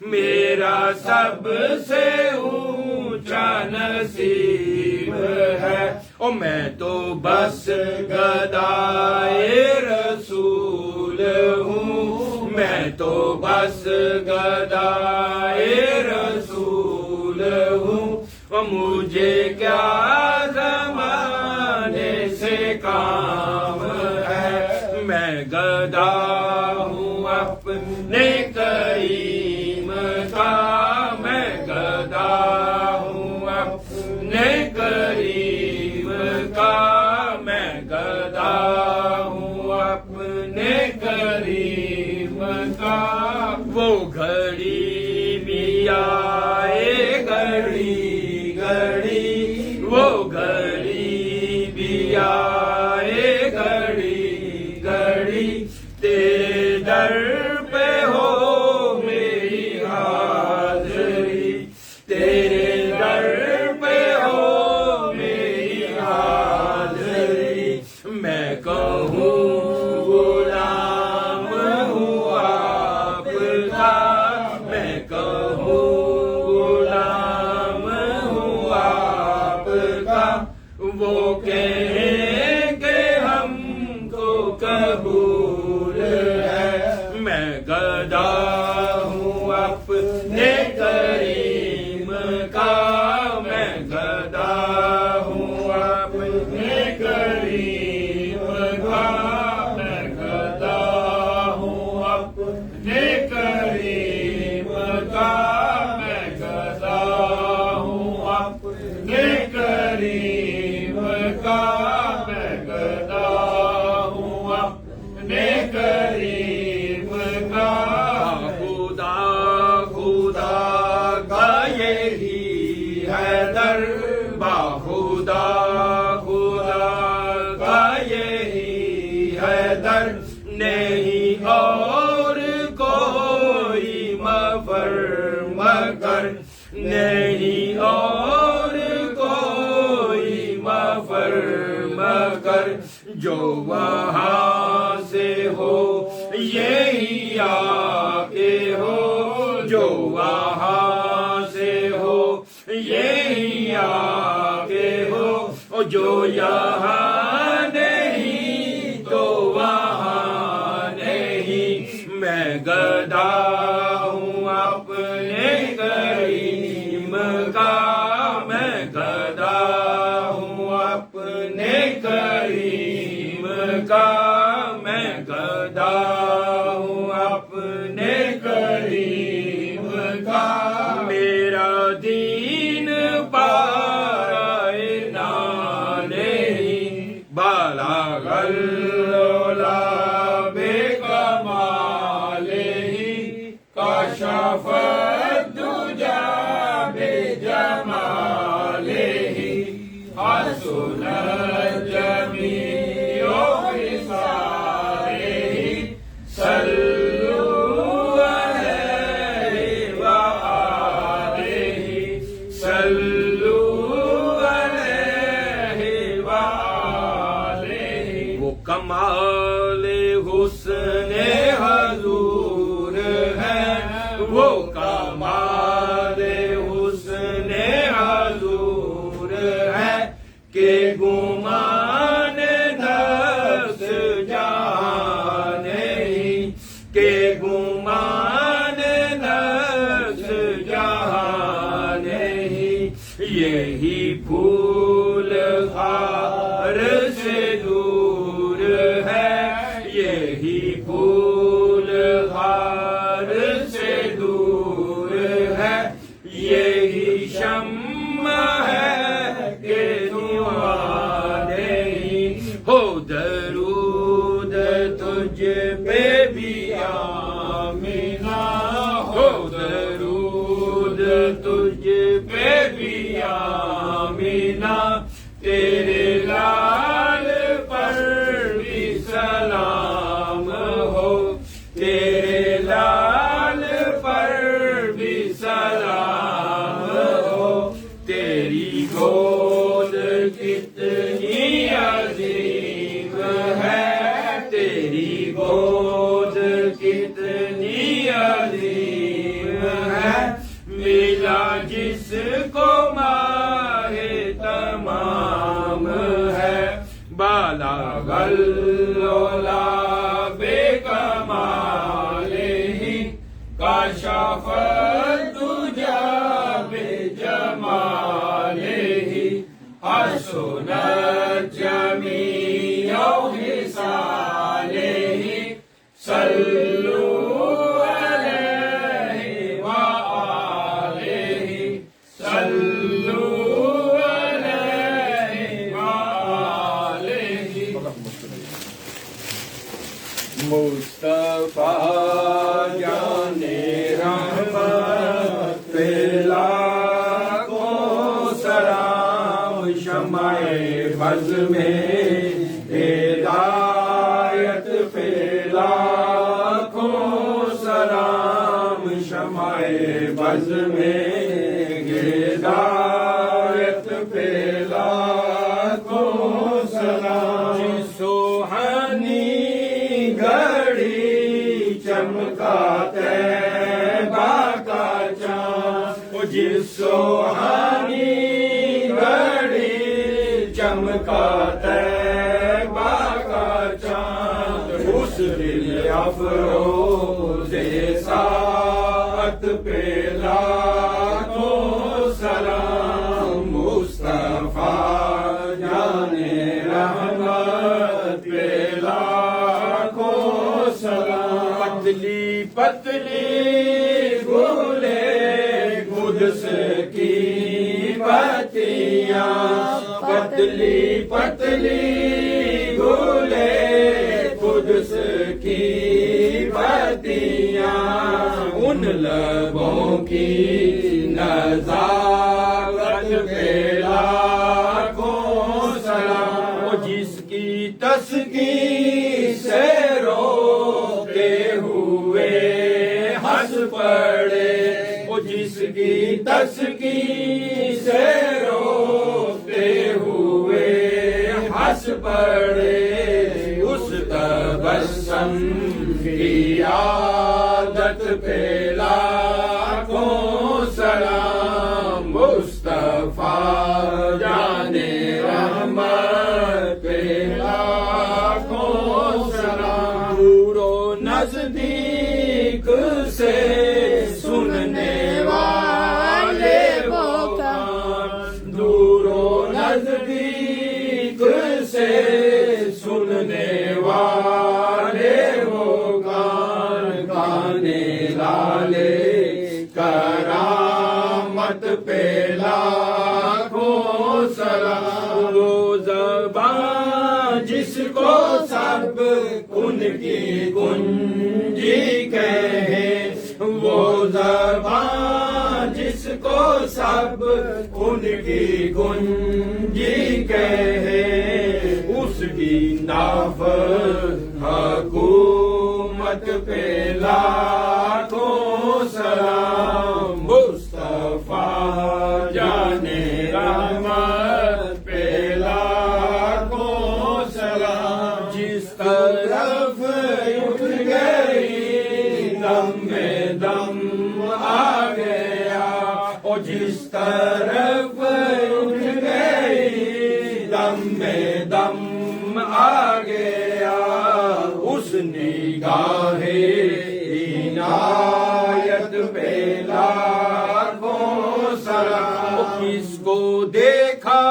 میرا سب سے اونچا نصیب ہے اور میں تو بس گدائے رسول ہوں میں تو بس گدائے رسول ہوں اور مجھے کیا زمانے سے کام ہے میں گدا ہوں اپنے آئے گھڑی گھڑی تیرے در پہ ہو میری حاضری تیرے در پہ ہو میری حاضری میں کہوں غلام ہوں آپ کا میں کہوں غلام ہوں آپ کا وہ کہیں کہ ہم کو قبول ہے میں گدا ہوں اپنے کریم کا میں گدا ہوں اپنے کریم کا میں گدا ہوں اپنے کریم کا میں گدا ہوں اپنے کریم کا میں گدا ہوں اپنے کریم کا خدا خدا کا یہی ہے در خدا خدا کا یہی ہے در نہیں اور کوئی مفر مگر نہیں اور کوئی مفر مگر جو وہاں سے ہو یہی آگے ہو جو وہاں سے ہو یہی آگے ہو جو یہاں نہیں تو وہاں نہیں میں گدا ہوں اپنے کریم کا میں گدا ہوں اپنے کریم کا میں گدا ہوں اپنے کریم کا میرا دین پائے نہیں بالا غلولا بے کمال ہی کاشف الدجا بے جمال ہی حسن الجمیع خصاله صلوا علیہ وآلہ صلوا علیہ وآلہ وہ کمال حسن حضور ہے وہ کمال حسن حضور ہے کہ گمان نفس جہاں نہیں کہ گمان نفس جہاں نہیں یہی پھول خار سے دور ہے یہی پھول خار سے دور ہے یہی شمع ہے کہ دعا نہیں ہو درود تجھ پہ بھی آمینہ ہو درود تجھ پہ بھی آمینہ تیرے لال پر بھی سلام ہو تیرے لال پر بھی سلام ہو تیری گود کتنی عظیم ہے تیری گود کتنی عظیم ہے ملا جس کو ماہ تمام ہے بالا غلولا بے کمال ہی کاشف الدجا بے جمال ہی حسن الجمیع خصاله صلوا علیہ وآلہ صلوا علیہ وآلہ مصطفیٰ جان رحمت پہ لاکھوں سلام شمع بز میں ہدایت پہ لاکھوں سلام، شمع بز میں ہدایت پہ لاکھوں سلام، سوہانی گھڑی چمکا طیبہ کا چاند، جس سوہانی گھڑی چمکا طیبہ کا چاند، اس دل افروز ساعت پہ لاکھوں سلام، مصطفیٰ جان رحمت پہ لاکھوں سلام، پتلی پتلی گلے قدس کی پتیاں، پتلی پتلی گلے قدس کی پتیاں، ان لبوں کی نزاکت پہ لاکھوں سلام، جس کی تسکین سے روتے ہوئے ہنس پڑے، جس کی تسکین سے روتے ہوئے ہنس پڑے، اس تبسم کی عادت پہ لاکھوں سلام، مصطفیٰ جان رحمت پہ لاکھوں سلام، دور و نزدیک سے سننے والے وہ کان، دور و نزدیک سے سننے والے وہ کان، گانے لالے کرامت پہ لاکھوں سلام، وہ زبان جس کو سب ان کی کنجی کہے، وہ زبان جس کو سب ان کی کنجی کہے، اس کی نافذ حکومت پہ لاکھوں سلام، مصطفیٰ جان رحمت پہ لاکھوں سلام، جس طرف اٹھ گئی دم میں دم آ گیا، اور جس طرف اٹھ گئی دم میں دم آ گیا، اس نگاہ عنایت پہ لاکھوں سلام، کس کو دیکھا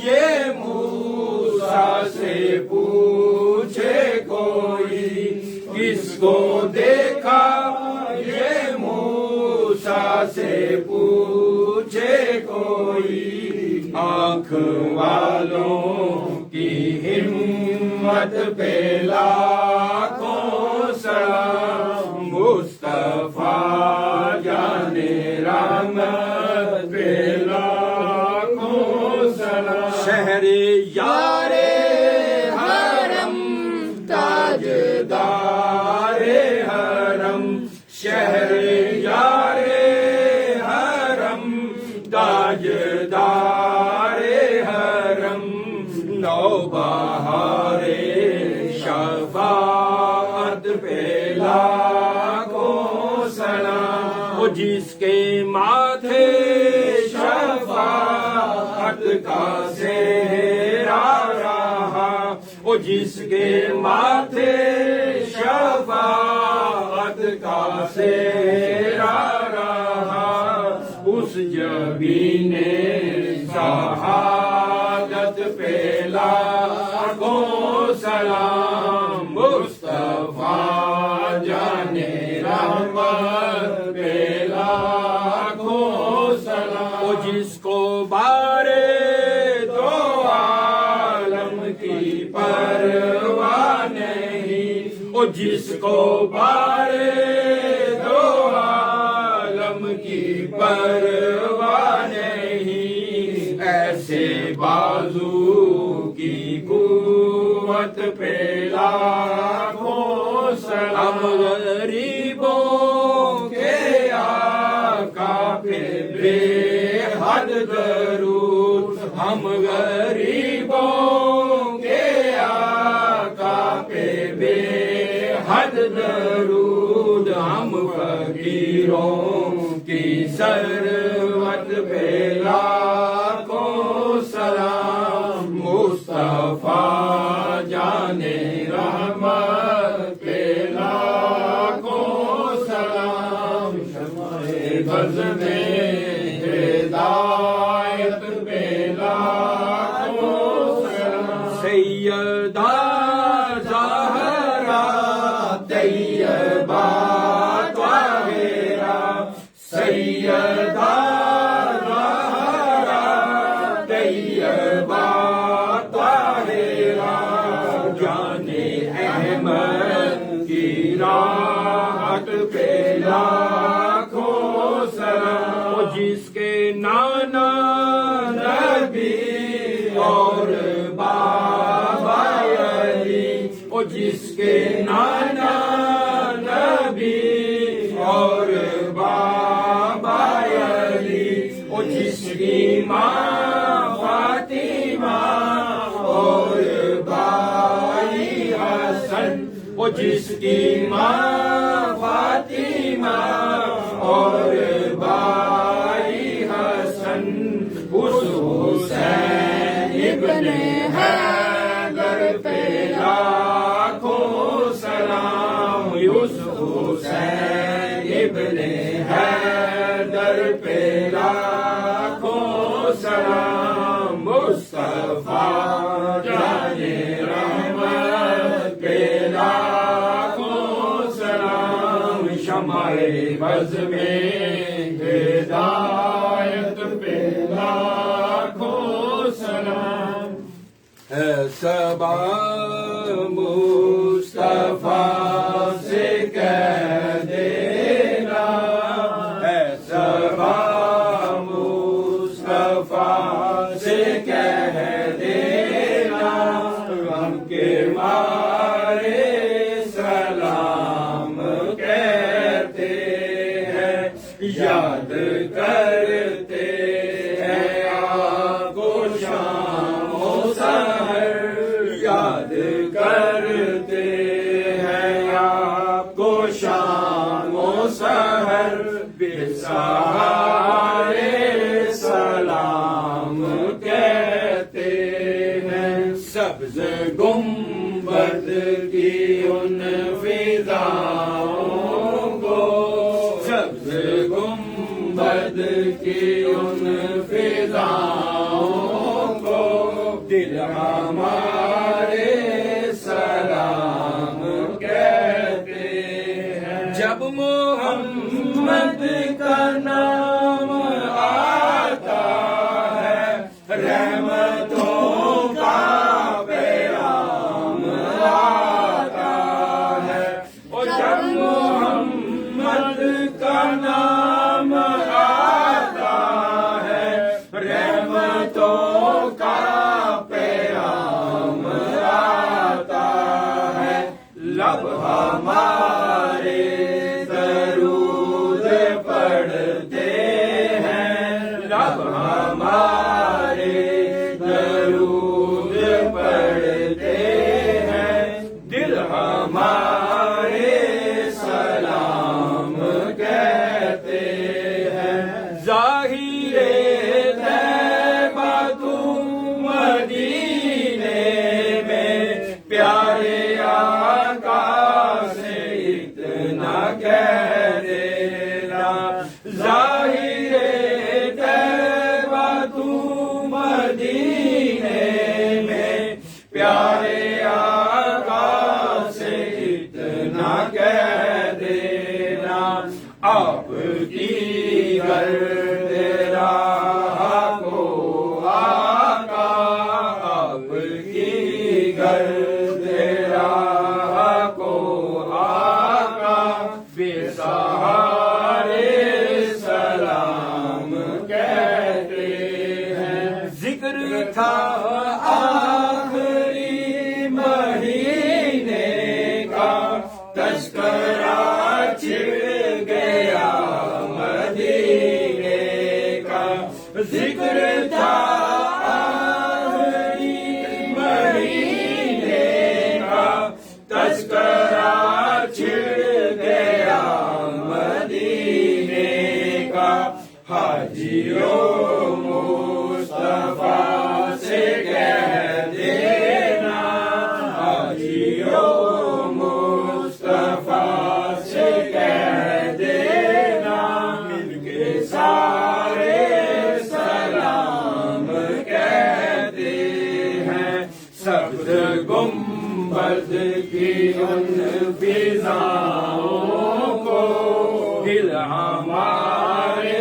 یہ موسیٰ سے پوچھے کوئی، کس کو دیکھا یہ موسیٰ سے پوچھے کوئی، آنکھ والوں کی ہمت پہ لاکھوں سلام، مصطفیٰ جان رحمت پہ لاکھوں سلام، شہر یار حرم تاجدار حرم، شہر یار حرم تاجدار حرم، نوبہار شفاعت پہ لاکھوں سلام، جس کے ماتھے شفاعت کا سہرا رہا، جس کے ماتھے شفاعت کا سہرا رہا، اس جبین شہادت پہ لاکھوں سلام، مصطفیٰ جان رحمت پہ لاکھوں سلام، جس کو بارے دو عالم کی پرواہ نہیں، جس کو بارے دو عالم کی پرواہ نہیں، ایسے بازو کی وت پہ لاکھوں سلام غریبوں کے آقا پہ بے حد درود ہم غریبوں کے آقا پہ بے حد درود ہم فقیروں کی ثروت پہ لاکھوں سلام مصطفیٰ جانے رحمت پہ لاکھوں سلام شمع بز میں ہدایت پہ لاکھوں سلام سیدہ زہرا طیبہ طاہرہ سیدہ زہرا طیبہ طاہرہ جان احمد کی راحت پہ لاکھوں سلام جس کے نانا نبی اور بابا علی جس کے نانا نبی اور بابا علی جس کی ماں فاطمہ اور بھائی حسن جس کی ماں فاطمہ اور بھائی حسن اس حسین ابن حیدر پہ لاکھوں سلام اس حسین ابن حیدر پہ لاکھوں سلام مصطفیٰ جانے رحمت پہ لاکھوں سلام شمع بز میں ہدایت پہ لاکھوں سلام ہے صبا مصطفیٰ سے کہہ دینا ہے صبا مصطفیٰ سے کہہ دینا غم کے مارے سلام کہتے ہیں یاد کرتے ہیں آپ کو شام و سحر یاد کرتے ہیں آپ کو شام و سحر بے سہارے سلام کہتے ہیں سبز گنبد کی ان فضاؤں کو سبز گنبد کی ان فضاؤں کو دل ہمارے سلام کہتے ہیں جب محمد کا نام آتا ہے رحمتوں کا پیغام آتا ہے جب محمد کا نام آتا ہے رحمتوں کا پیغام آتا ہے لب ہمارے درود پڑھتے ہیں لب ہمارے درود پڑھتے ہیں دل ہمارے سلام کہتے ہیں ظاہر طیبہ تو مدینے میں پیارے آقا سے اتنا کہہ دینا ظاہر طیبہ تو مدینے میں پیارے آقا سے اتنا کہہ دینا آپ کی گرد راہ کو آقا آپ کی گرد راہ کو آقا بے سہارے سلام کہتے ہیں ذکر تھا آخری سبز گنبد کی ان فضاؤں کو دل ہمارے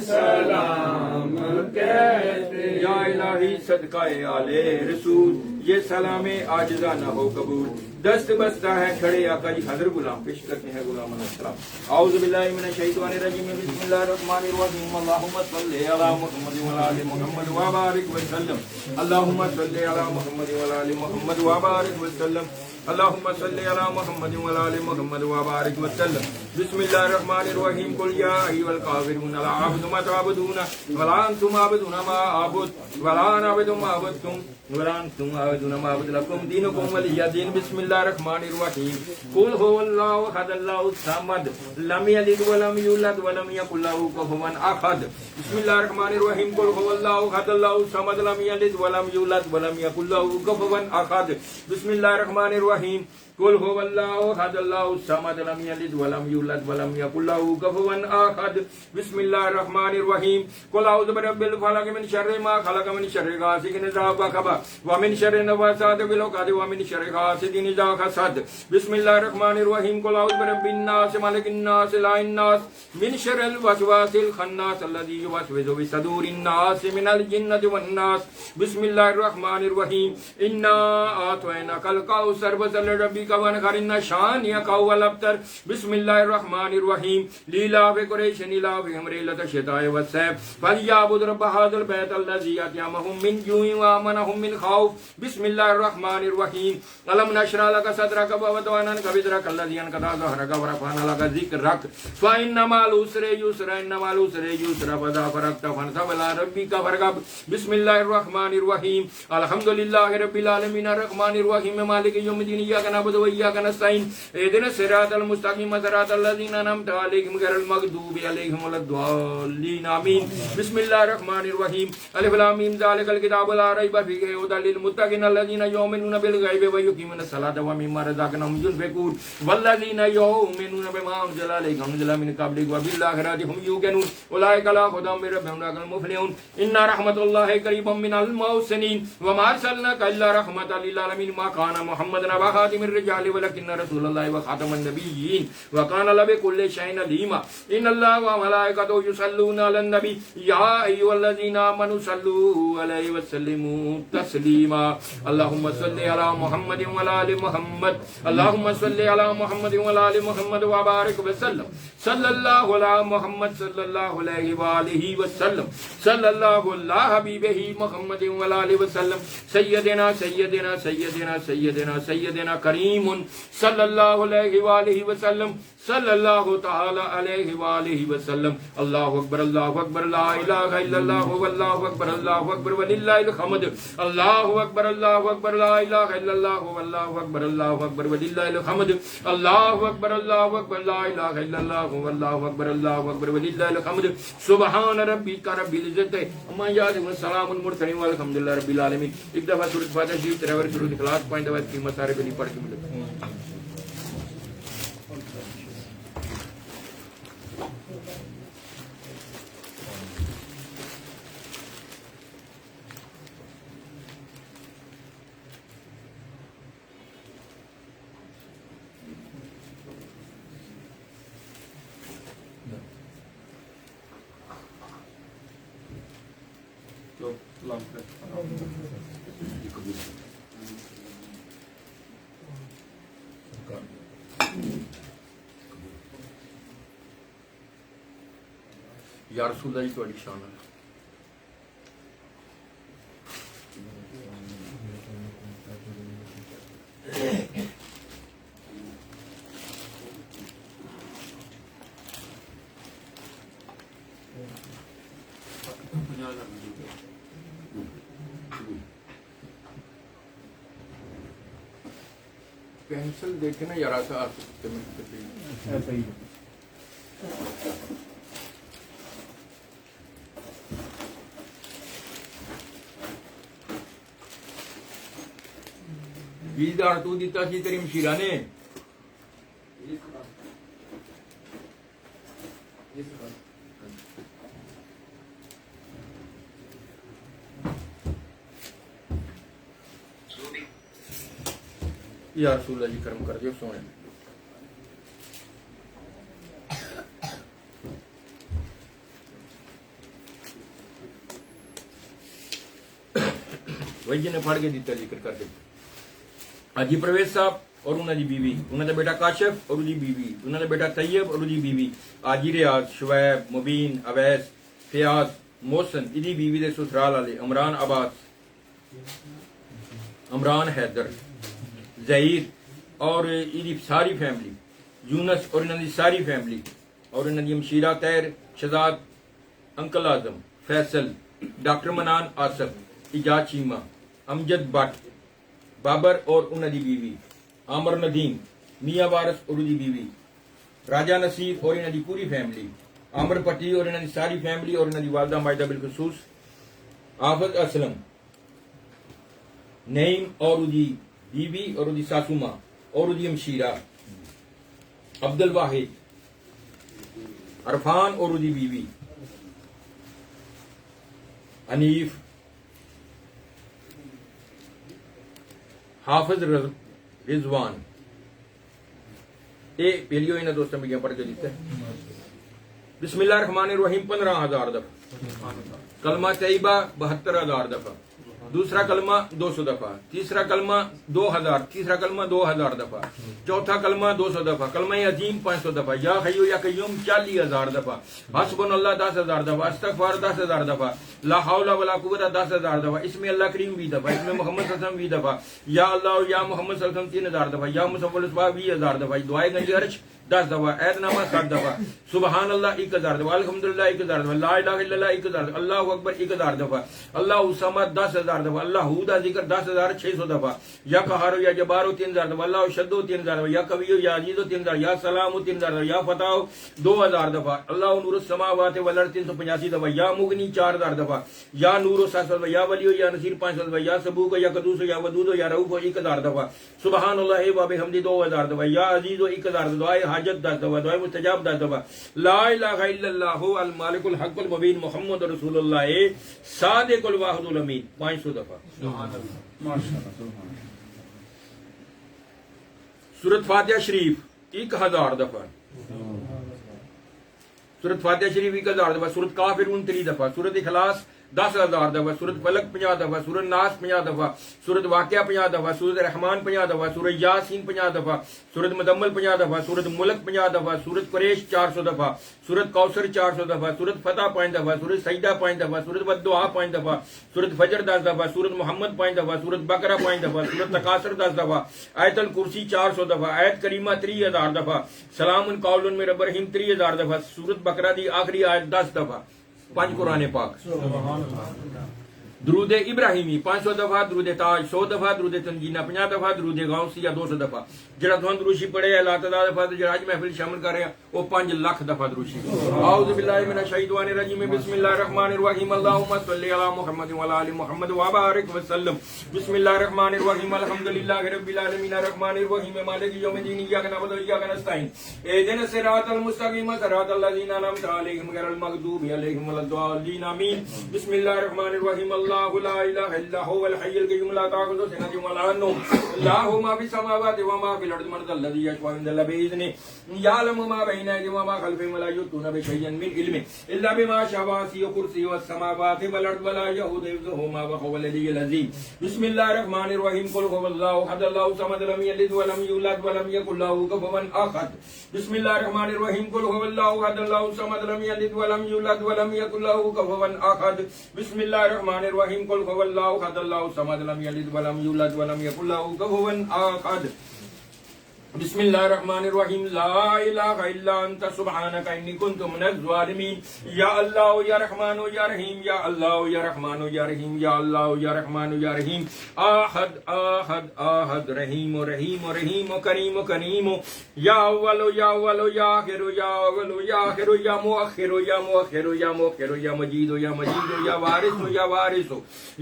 سلام کہتے. یا الہی صدقہ آل رسول یہ سلام عاجزانہ ہو قبول. دست بستہ ہے کھڑے آقا جی حضر غلام پیش کرتے ہیں. غلام علیہ السلام. اعوذ باللہ من الشیطان الرجیم بسم اللہ الرحمن الرحیم. اللہم صلی علی محمد وعلی آل محمد وبارک وسلم. اللہم صلی علی محمد وعلی آل محمد وبارک وسلم. اللہم صلی علی محمد وعلی آل محمد وبارک وسلم. بسم اللہ الرحمن الرحیم. قل یا ایھا الکافرون لا اعبد ما تعبدون ولا انتم عابدون ما اعبد ولا انا اعبد ما عبدتم ولا انتم عابدون ما اعبد لكم دینکم ولی دین. بسم اللہ الرحمن الرحیم. قل هو اللہ احد اللہ الصمد لم یلد ولم یولد ولم یکن له کفوا احد. بسم اللہ الرحمن الرحیم. قل هو اللہ احد اللہ الصمد لم یلد ولم یولد ولم یکن له کفوا احد. بسم اللہ الرحمن الرحیم. قل هو اللہ احد اللہ الصمد لم یلد ولم یولد ولم یکن له کفوا احد. بسم اللہ الرحمن الرحیم. قل اعوذ برب الفلق من شر ما خلق من شر غاسق اذا وقب ومن شر النفاثات في العقد ومن شر حاسد اذا حسد. بسم اللہ الرحمن الرحیم. قل اعوذ برب الناس ملک الناس اله الناس من شر الوسواس الخناس الذي يوسوس في صدور الناس من الجنة والناس. بسم اللہ الرحمن الرحیم. انا اعطيناك الكوثر فصل لربك وانحر ان شانئك هو الابتر. بسم اللہ الرحمن الرحیم. لإلاف قریش إلافهم رحلة الشتاء والصيف فليعبدوا رب هذا البيت الذي أطعمهم من جوع وآمنهم من خوف. بسم اللہ الرحمن الرحیم. الم نشرح لك صدرك ووضعنا عنك وزرك الذي أنقض ظهرك ورفعنا لك ذكرك فإن مع العسر يسرا إن مع العسر يسرا فإذا فرغت فانصب إلى ربك فارغب. بسم اللہ الرحمن الرحیم. الحمد للہ رب العالمین الرحمن الرحیم مالک یوم الدین ایاک نعبد و ایاک نستعین اهدنا الصراط المستقیم صراط الذین انعمت علیہم غیر المغضوب علیہم ولا الضالین آمین. بسم اللہ الرحمن الرحیم. الف لام میم ذالک الکتاب لا ریب فیہ ھدی للمتقین الذین یؤمنون بالغیب ویقیمون الصلاۃ ومما رزقناہم ينفقون والذین یؤمنون بما انزل الیک وانزل من قبلک وبالآخرۃ هم یوقنون اولئک علی ھدی من ربہم اولئک المفلحون. ان رحمت اللہ قریب من المحسنین وما ارسلناک الا رحمۃ للعالمین. ما کان محمد ابا خاتم الرجال ولکن رسول اللہ وخاتم النبیین وکان بکل شیء علیما. ان اللہ وملائکتہ یصلون علی النبی یا ایھا الذین آمنوا صلوا علیہ وسلموا تسلیما. اللہم صلی علی محمد وعلی آل محمد. اللہم صلی علی محمد وعلی آل محمد وبارک وسلم. صلی اللہ علی محمد صلی اللہ علیہ وآلہ وسلم. صلی اللہ علی حبیبہ محمد وعلی آلہ وسلم. سیدنا سیدنا سیدنا سیدنا سیدنا کریم صلی اللہ علیہ وآلہ وسلم. صلی اللہ تعالی علیہ وآلہ وسلم. اللہ اکبر اللہ اکبر لا الہ الا اللہ واللہ اکبر اللہ اکبر وللہ الحمد. اللہ اکبر اللہ اکبر لا الہ الا اللہ واللہ اکبر اللہ اکبر وللہ الحمد. اللہ اکبر اللہ اکبر لا الہ الا اللہ واللہ اکبر اللہ اکبر وللہ الحمد. سبحان ربک رب العزت عما یصفون وسلام علی المرسلین والحمد للہ رب العالمین. ایک دفعہ سورۃ فاتحہ شریف تلاوت سورۃ اخلاص 5 دفعہ کی مسارے پہ نہیں پڑھ کے ملے. یا رسول اللہ جی تھوڑی شان ہے. پینسل دیکھے نا یار سا ایسا ہی بیدار تو دیتا سی کریم شیرہ نے یا رسول اللہ جی کرم کر دیو سونے وہی جی نے پڑھ کے دیتا ذکر کر کے حاجی پرویز صاحب اور انہوں دی بیوی انہوں نے بیٹا کاشف اور دی بیوی انہوں نے بیٹا طیب اور دی بیوی آجی ریاض شعیب مبین اویس فیاض محسن ادی بیوی دے سسرال والے عمران عباس عمران حیدر ظہیر اور ادی ساری فیملی یونس اور انہوں دی ساری فیملی اور انہوں دی مشیرہ طاہر شہزاد انکل اعظم فیصل ڈاکٹر منان آصف ایجاد چیمہ امجد بٹ بابر اور انہوں دی بیوی عامر ندیم میاں وارث اور دی بیوی راجہ نصیب اور انہوں دی پوری فیملی عامر پٹی اور انہوں دی ساری فیملی اور انہوں دی والدہ ماجدہ بالخصوص آفت اسلم نعیم اور دی بیوی اور دی ساسو ماں اور دی مشیرہ عبد الواحد عرفان اور دی بیوی حنیف حافظ رضوان اے پیلیو انہیں دوستوں میں پڑھ کے دیتے ہیں بسم اللہ الرحمن الرحیم 15,000 دفعہ کلمہ طیبہ 72,000 دفعہ دوسرا کلمہ 200 دفعہ تیسرا کلمہ 2000 تیسرا کلمہ 2000 دفعہ چوتھا کلمہ 200 دفعہ کلمہ عظیم 500 دفعہ یا حیو یا قیوم 40,000 دفعہ حسبنا اللہ 10,000 دفعہ استغفار 10,000 دفعہ لا حول ولا قوت 10,000 دفعہ اس میں اللہ کریم 20 دفعہ اس میں محمد صلی اللہ علیہ وسلم 20 دفعہ یا اللہ یا محمد صلی اللہ علیہ وسلم 3,000 دفعہ یا مصطفی الاسبا 20,000 دفعہ دعائے گنج عرش 10 دفعہ عید نامہ 7 دفعہ سبحان اللہ 1,000 دفعہ الحمدللہ 1,000 دفعہ لا الہ الا اللہ 1,000 دفعہ اللہ اکبر 1,000 دفعہ اللہ الصمد 10,000 دفعہ اللہ ہو ذکر 10,600 دفعہ یا قہار یا جبار 3,000 دفعہ اللہ شد 3,000 دفعہ یا قوی یا عزیز 3,000 یا سلام 3,000 دفعہ یا فتح 2,000 دفعہ اللہ نور السماوات والارض 385 دفعہ یا مغنی 4,000 دفعہ یا نور 700 دفعہ یا ولی یا نصیر 500 دفعہ یا سبوک یا قدوس یا ودود یا رؤوف 1,000 دفعہ سبحان اللہ و بحمدہ 2,000 دفعہ یا عزیز 1,000 دعائے حاجت 10 دفعہ دعائے مستجاب 10 دفعہ لا الہ الا اللہ المالک الحق المبین محمد رسول اللہ صادق الواحد الامین 500 دفعہ سورۃ فاتحہ شریف 1,000 دفعہ سورۃ فاتحہ شریف 1,000 دفعہ سورۃ کافرون 3 دفعہ سورۃ اخلاص 10,000 دفعہ سورۃ فلق 50 دفعہ سورۃ ناس 50 دفعہ سورۃ واقعہ 50 دفعہ سورۃ رحمان 50 دفعہ سورۃ یاسین 50 دفعہ سورۃ مدمل 50 دفعہ سورۃ ملک 50 دفعہ سورۃ قریش 400 دفعہ سورۃ کوثر 400 دفعہ سورۃ فتح 5 دفعہ سورۃ سجدہ 5 دفعہ سورۃ والدعاء 5 دفعہ سورۃ فجر 10 دفعہ سورۃ محمد 5 دفعہ سورۃ بقرہ 5 دفعہ سورۃ تکاثر 10 دفعہ آیت الکرسی 400 دفعہ آیت کریمہ 3,000 دفعہ سلام قول من رب رحیم 3,000 دفعہ سورۃ بقرہ دی آخری آیت 10 دفعہ 5 قرآن پاک درود ابراہیمی 500 دفعہ درود تاج 100 دفعہ درود تنجینہ 50 دفعہ درود غوثیہ 200 دفعہ جڑا تھون دروشی پڑھے اللہ تعالی دفعہ جڑا اج محفل شامل کر رہے ہیں وہ 5 لاکھ دفعہ دروشی اعوذ باللہ من الشیطان الرجیم بسم اللہ الرحمن الرحیم اللهم صل علی محمد وعلى ال محمد وبارک وسلم بسم اللہ الرحمن الرحیم الحمدللہ رب العالمین الرحمن الرحیم مالک یوم الدین ایاک نعبد و ایاک نستعین اهدنا الصراط المستقیم صراط الذین انعمت علیہم غیر المغضوب علیہم ولا الضالین آمین بسم اللہ الرحمن الرحیم اللہ لا الہ الا هو الحی القیوم لا تأخذہ سنۃ ولا نوم له ما فی السماوات وما فی الارض من ذا الذی یشفع عنده بإذنه یعلم ما بین ایدیہم وما خلفہم ولا یحیطون بشیء من علمه الا بما شاء وسع کرسیہ السماوات والارض ولا یؤوده حفظهما وهو العلی العظیم بسم اللہ الرحمن الرحیم قل هو اللہ احد اللہ الصمد لم یلد ولم یولد ولم یکن له کفوا احد بسم اللہ الرحمن الرحیم قل هو اللہ احد اللہ الصمد لم یلد ولم یولد ولم یکن له کفوا احد بسم اللہ الرحمن الرحیم قل هو اللہ احد اللہ الصمد لم یلد ولم یولد ولم یکن له کفوا احد بسم اللہ الرحمن الرحیم لا الہ الا انت سبحانک انی کنت من الظالمین یا اللہ یا رحمان یا رحیم یا اللہ یا رحمان یا رحیم یا اللہ یا رحمان یا رحیم احد احد احد رحیم و رحیم و رحیم و کریم و کریم یا اول یا اول یا آخر یا اول یا آخر یا مؤخر یا مؤخر یا مؤخر یا مجید یا مجید یا وارث یا وارث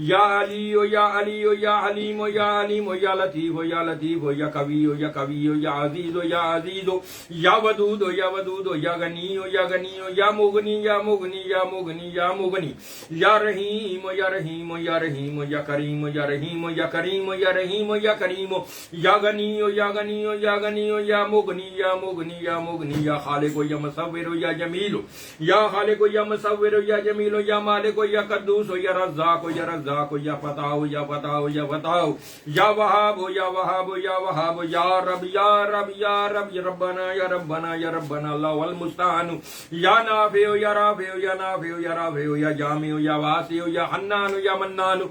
یا علی یا علی یا علیم یا علیم یا لطیف یا لطیف یا قوی یا قوی یا عزیز یا عزیز یا ودود یا ودود یا غنی یا غنی یا مغنی یا مغنی یا مغنی یا مغنی یا رحیم یا رحیم یا رحیم یا کریم یا رحیم یا کریم یا رحیم یا کریم یا غنی یا غنی یا غنی یا مغنی یا مغنی یا مغنی یا خالق یا مصور یا جمیل یا خالق یا مصور یا جمیل یا مالک یا قدوس یا رزاق یا رزاق یا فتاح یا فتاح یا فتاح یا وہاب یا وہاب یا وہاب یا رب یا رب یا رب یا ربنا یا ربنا یا ربنا اللہ والمستعان یا نافع یا رافع یا نافع یا رافع یا جامع یا واسع یا حنان یا منان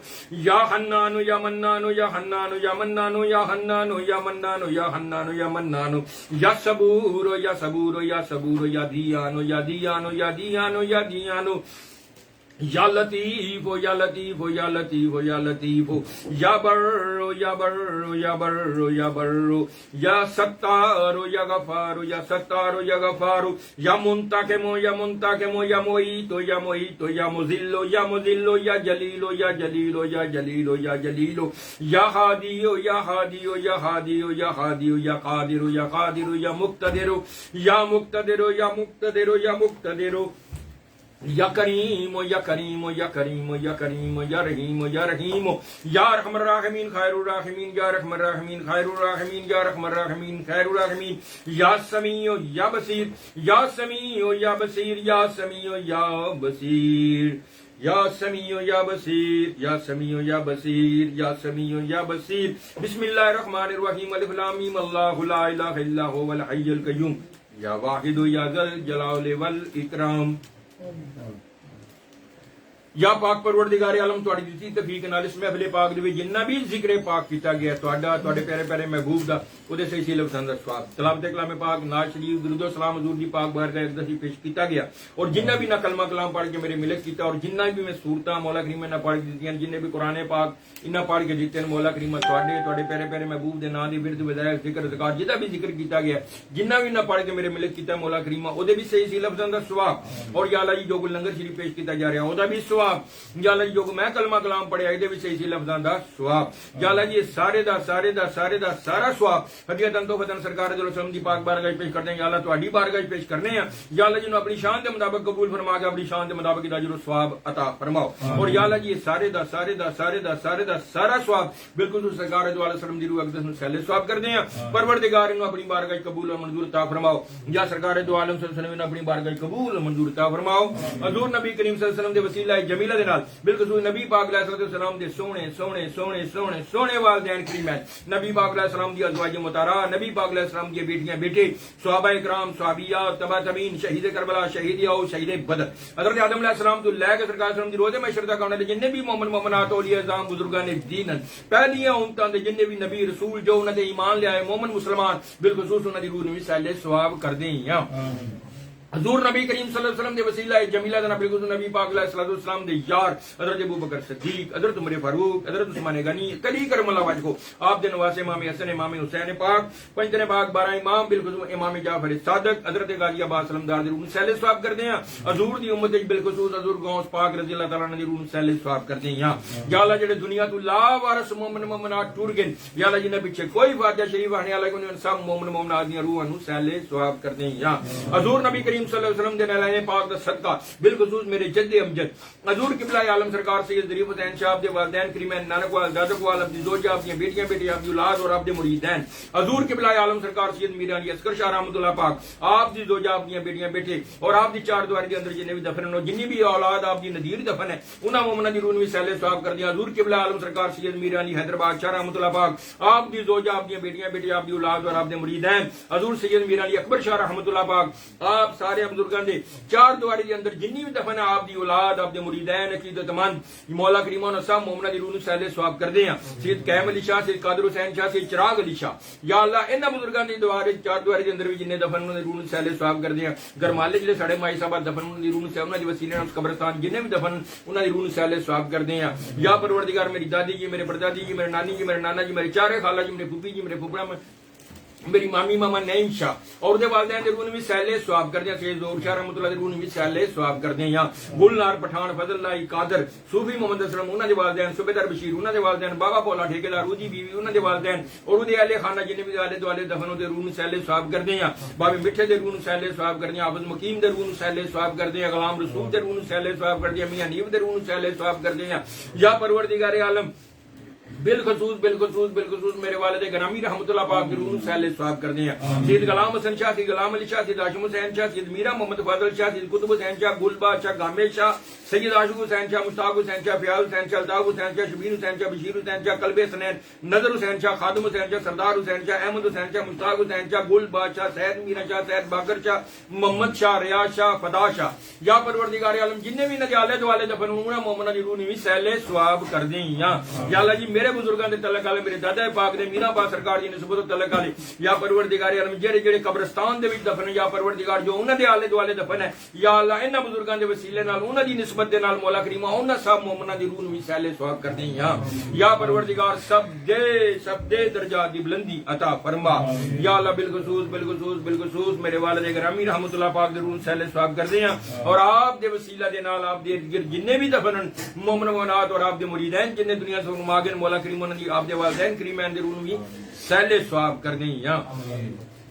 یا حنان یا منان یا حنان یا منان یا حنان یا منان یا حنان یا منان یا صبور یا صبور یا صبور یا دیان یا دیان یا دیان یا دیان یا لطیف یا لطیف یا لطیف یا لطیف یا بر یا بر یا بر یا بر یا ستار یا غفار یا ستار یا غفار یا منتقم یا منتقم یا معیت یا معیت یا مذل یا مذل یا جلیل یا جلیل یا جلیل یا جلیل یا ہادی یا ہادی یا ہادی یا ہادی یا قادر یا قادر یا مقتدر یا مقتدر یا مقتدر یا مقتدر یا کریم یا کریم یا کریم یا کریم یا رحیم یا رحیم یا رحم الراحمین خیر الراحمین یا رحم الراحمین خیر الراحمین یا رحم الراحمین خیر الراحمین یا سمیع یا بصیر یا سمیع یا بصیر یا سمیع یا بصیر یا سمیع یا بصیر یا سمیع یا بصیر یا سمیع یا بصیر بسم اللہ الرحمن الرحیم الف لام میم اللہ لا الہ الا هو الحی القیوم یا واحد یا ذل جلال والاکرام یا پاک پروردگار عالم تواڈی دتی توفیق نال اس محفل پاک دے وچ جنہ بھی ذکر پاک کیتا گیا تواڈا تواڈے پیارے پیارے محبوب دا اودے صحیح صحیح لفظاں دا ثواب تلاوت کلام پاک ناز شریف درود و سلام حضور دی پاک بارگاہ اقدس پیش کیتا گیا اور جنہ بھی نہ کلمہ کلام پڑھ کے میرے ملک کیتا اور جنہ بھی میں سورتاں مولا کریم نے پڑھ کے دتیاں جننے بھی قرآن پاک انہاں پڑھ کے دتے مولا کریم تواڈے پیارے پیارے محبوب دے نام دی ورد ودائع ذکر ذکر جدا بھی ذکر کیتا گیا جنہ بھی نہ پڑھ کے میرے ملک کیتا مولا کریم اودے بھی صحیح صحیح لفظاں دا ثواب اور یا اللہ جی جو لنگر شریف پیش کیتا جا رہا اودا بھی ثواب یا اللہ جو میں کلمہ کلام پڑھیا اے دے وچ صحیح لفظاں دا ثواب یا اللہ جی سارے دا سارا ثواب ہدیہ تو فتن سرکار دے رسول دی پاک بارگاہ پیش کرتے ہیں یا اللہ تواڈی بارگاہ پیش کرنے ہیں یا اللہ جی نو اپنی شان دے مطابق قبول فرما کے اپنی شان دے مطابق دا اجر و ثواب عطا فرماؤ اور یا اللہ جی سارے دا سارا ثواب بالکل سرکار دو علیہ وسلم دی روح اقدس نو سہل ثواب کر دے ہیں پروردگار نو اپنی بارگاہ قبول و منظور عطا فرماؤ یا سرکار دو عالم صلی اللہ علیہ وسلم نے اپنی بارگاہ قبول و منظور عطا فرماؤ حضور نبی کریم صلی اللہ علیہ وسلم دے وسیلہ جمیلہ دے نال بالکل نبی پاک علیہ السلام دے سونے سونے سونے سونے سونے والدین کریم ہیں نبی پاک علیہ السلام دی ازواج مطہرہ نبی پاک علیہ السلام دی بیٹیاں بیٹے صحابہ کرام صحابیات تبع تابعین شہید کربلا شہید او شہید بدر حضرت آدم علیہ السلام تو لے کے سرکار وسلم دی روزے محشر تک آنے جننے بھی مومن مومنات اولیاء اعظام بزرگان دین پہلیاں امتاں دے جننے بھی نبی رسول جو انہاں دے ایمان لے آئے مومن مسلمان بالخصوص انہاں دی روح نو سہل ثواب کر دیں حضور نبی کریم صلی اللہ علیہ وسلم دے وسیلہ جمیلہ دا نبی پاک علیہ السلام دے یار حضرت ابوبکر صدیق حضرت عمر فاروق حضرت عثمان غنی کلی کرم اللہ وجہو آپ دے نواسے امام حسن امام حسین پاک پنجتن پاک 12 امام بالخصوص امام جعفر صادق حضرت غازی عباس سلمدار دی روح سہل ثواب کردے ہیں حضور دی امت وچ بالخصوص حضور غوث پاک رضی اللہ تعالی عنہ دی روح سہل ثواب کردے ہیں یا اللہ جڑے دنیا تو لا وارث مومن مومنات ٹر گئے یا اللہ جنہاں پیچھے کوئی فاتحہ شریف آنے والا کوئی سب مومن مومنات دی روحاں نو سہل ثواب کردے ہیں حضور نبی کریم صلی اللہ علیہ وسلم دے نالائن پاک دا صدقہ بالخصوص میرے جد امجد حضور قبلہ عالم سرکار سید ظریف حسین صاحب دے والدین کریمین نانک وال دادک وال اپنی زوجہ اپنی بیٹیاں بیٹی اپنی اولاد اور آپ دے مریدین حضور قبلہ عالم سرکار سید میران علی اصغر شاہ رحمۃ اللہ پاک آپ دی زوجہ اپنی بیٹیاں بیٹے اور آپ دی چار دیواری دے اندر جننے بھی دفن ہو جنی بھی اولاد آپ دی ندیر دفن ہے انہاں مومنہ دی روح نو سہل ثواب کر دیا حضور قبلہ عالم سرکار سید میران علی حیدرآباد شاہ رحمۃ اللہ پاک آپ دی زوجہ اپنی بیٹیاں بیٹے آپ دی اولاد اور آپ دے مریدین حضور سید میران علی اکبر شاہ رحمۃ اللہ پاک آپ سارے بزرگاں دے چار دواری دے اندر جنی بھی دفن ہے آپ دی اولاد آپ دے مریدین عقیدت مند مولا کریم نے سب مومنہ دی روح نو سہل ثواب کر دے ہیں سید قیم علی شاہ سید قادر حسین شاہ سید چراغ علی شاہ یا اللہ انہاں بزرگاں دی دوارے چار دواری دے اندر بھی جننے دفن انہاں دی روح نو سہل ثواب کر دے ہیں گرمالے جڑے ساڈے مائی صاحب دفن انہاں دی روح نو سہل انہاں دی وسیلے نال قبرستان جننے بھی دفن انہاں دی روح نو سہل ثواب کر دے ہیں یا پروردگار میری دادی جی میرے پردادی جی میرے نانی جی میرے نانا جی میرے چارے خالہ جی میرے پھوپھی جی میرے پھوپھڑا میری مامی ماما نعیم شاہ اور دے والدین دے روح نو بھی سیلے ثواب کر دیا سید زور شاہ رحمۃ اللہ دے روح نو بھی سیلے ثواب کر دیا یا گلنار پٹھان فضل اللہ قادر صوفی محمد اسلم انہاں دے والدین صوبیدار بشیر انہاں دے والدین بابا بولا ٹھیکیدار روجی بیوی انہاں دے والدین اور دے اہل خانہ جن بھی آلے دوالے دفن دے روح نو سیلے ثواب کر دیا بابے مٹھے دے روح نو سیلے ثواب کر دیا حافظ مقیم دے روح نو سیلے ثواب کر دیا غلام رسول دے روح نو سیلے ثواب کر دیا میاں نیب دے روح نو سیلے ثواب کر دیا یا پروردگار عالم بالخصوص میرے والد گرامی رحمۃ اللہ پاک کے روح سیل ثواب کر دیں سید غلام حسن شاہ سید غلام علی شاہ سید ہاشم حسین شاہ سید میرا محمد فاضل شاہ سید قطب حسین شاہ گلبا شاہ گامل شاہ سید عاشق حسین شاہ مشتاق حسین شاہ فیاض حسین شاہ الطاف حسین شاہ شبیر حسین شاہ بشیر حسین شاہ قلب حسنین نظر حسین شاہ خادم حسین شاہ سردار حسین شاہ احمد حسین شاہ مشتاق حسین شاہ گل بادشاہ سید میرا شاہ سید باقر شاہ محمد شاہ ریاض شاہ فدا شاہ یا پروردگار عالم جن بھی نہ آلے دوالے دفن ہونا مومنا دی روح نوی سیل ثواب کر دیں یا اللہ جی میرے بزرگاں دے تعلق والے میرے دادا پاک دے میرا با سرکار جی نسبت و تعلق والے یا پروردگار عالم جڑے جڑے قبرستان دے وچ دفن یا پروردگار جو انہاں دے آلے دوالے دفن ہے یا اللہ انہاں بزرگاں دے وسیلے نال انہاں دی نسبت دے نال مولا کریم انہاں سب مومناں دی روح نوی سیل ثواب کر دیں یا پروردگار سب دے درجات دی بلندی عطا فرما یا اللہ بالخصوص میرے والد گرامی رحمۃ اللہ پاک دے روح سیل ثواب کر دیں اور آپ دے وسیلہ دے نال آپ دے ارد گرد جننے بھی دفن مومن مومنات اور آپ دے مریدین جننے دنیا سے ماگن مولا کریم انہاں دی آپ دے والدین کریمین دے روح نوی سیل ثواب کر دیں یا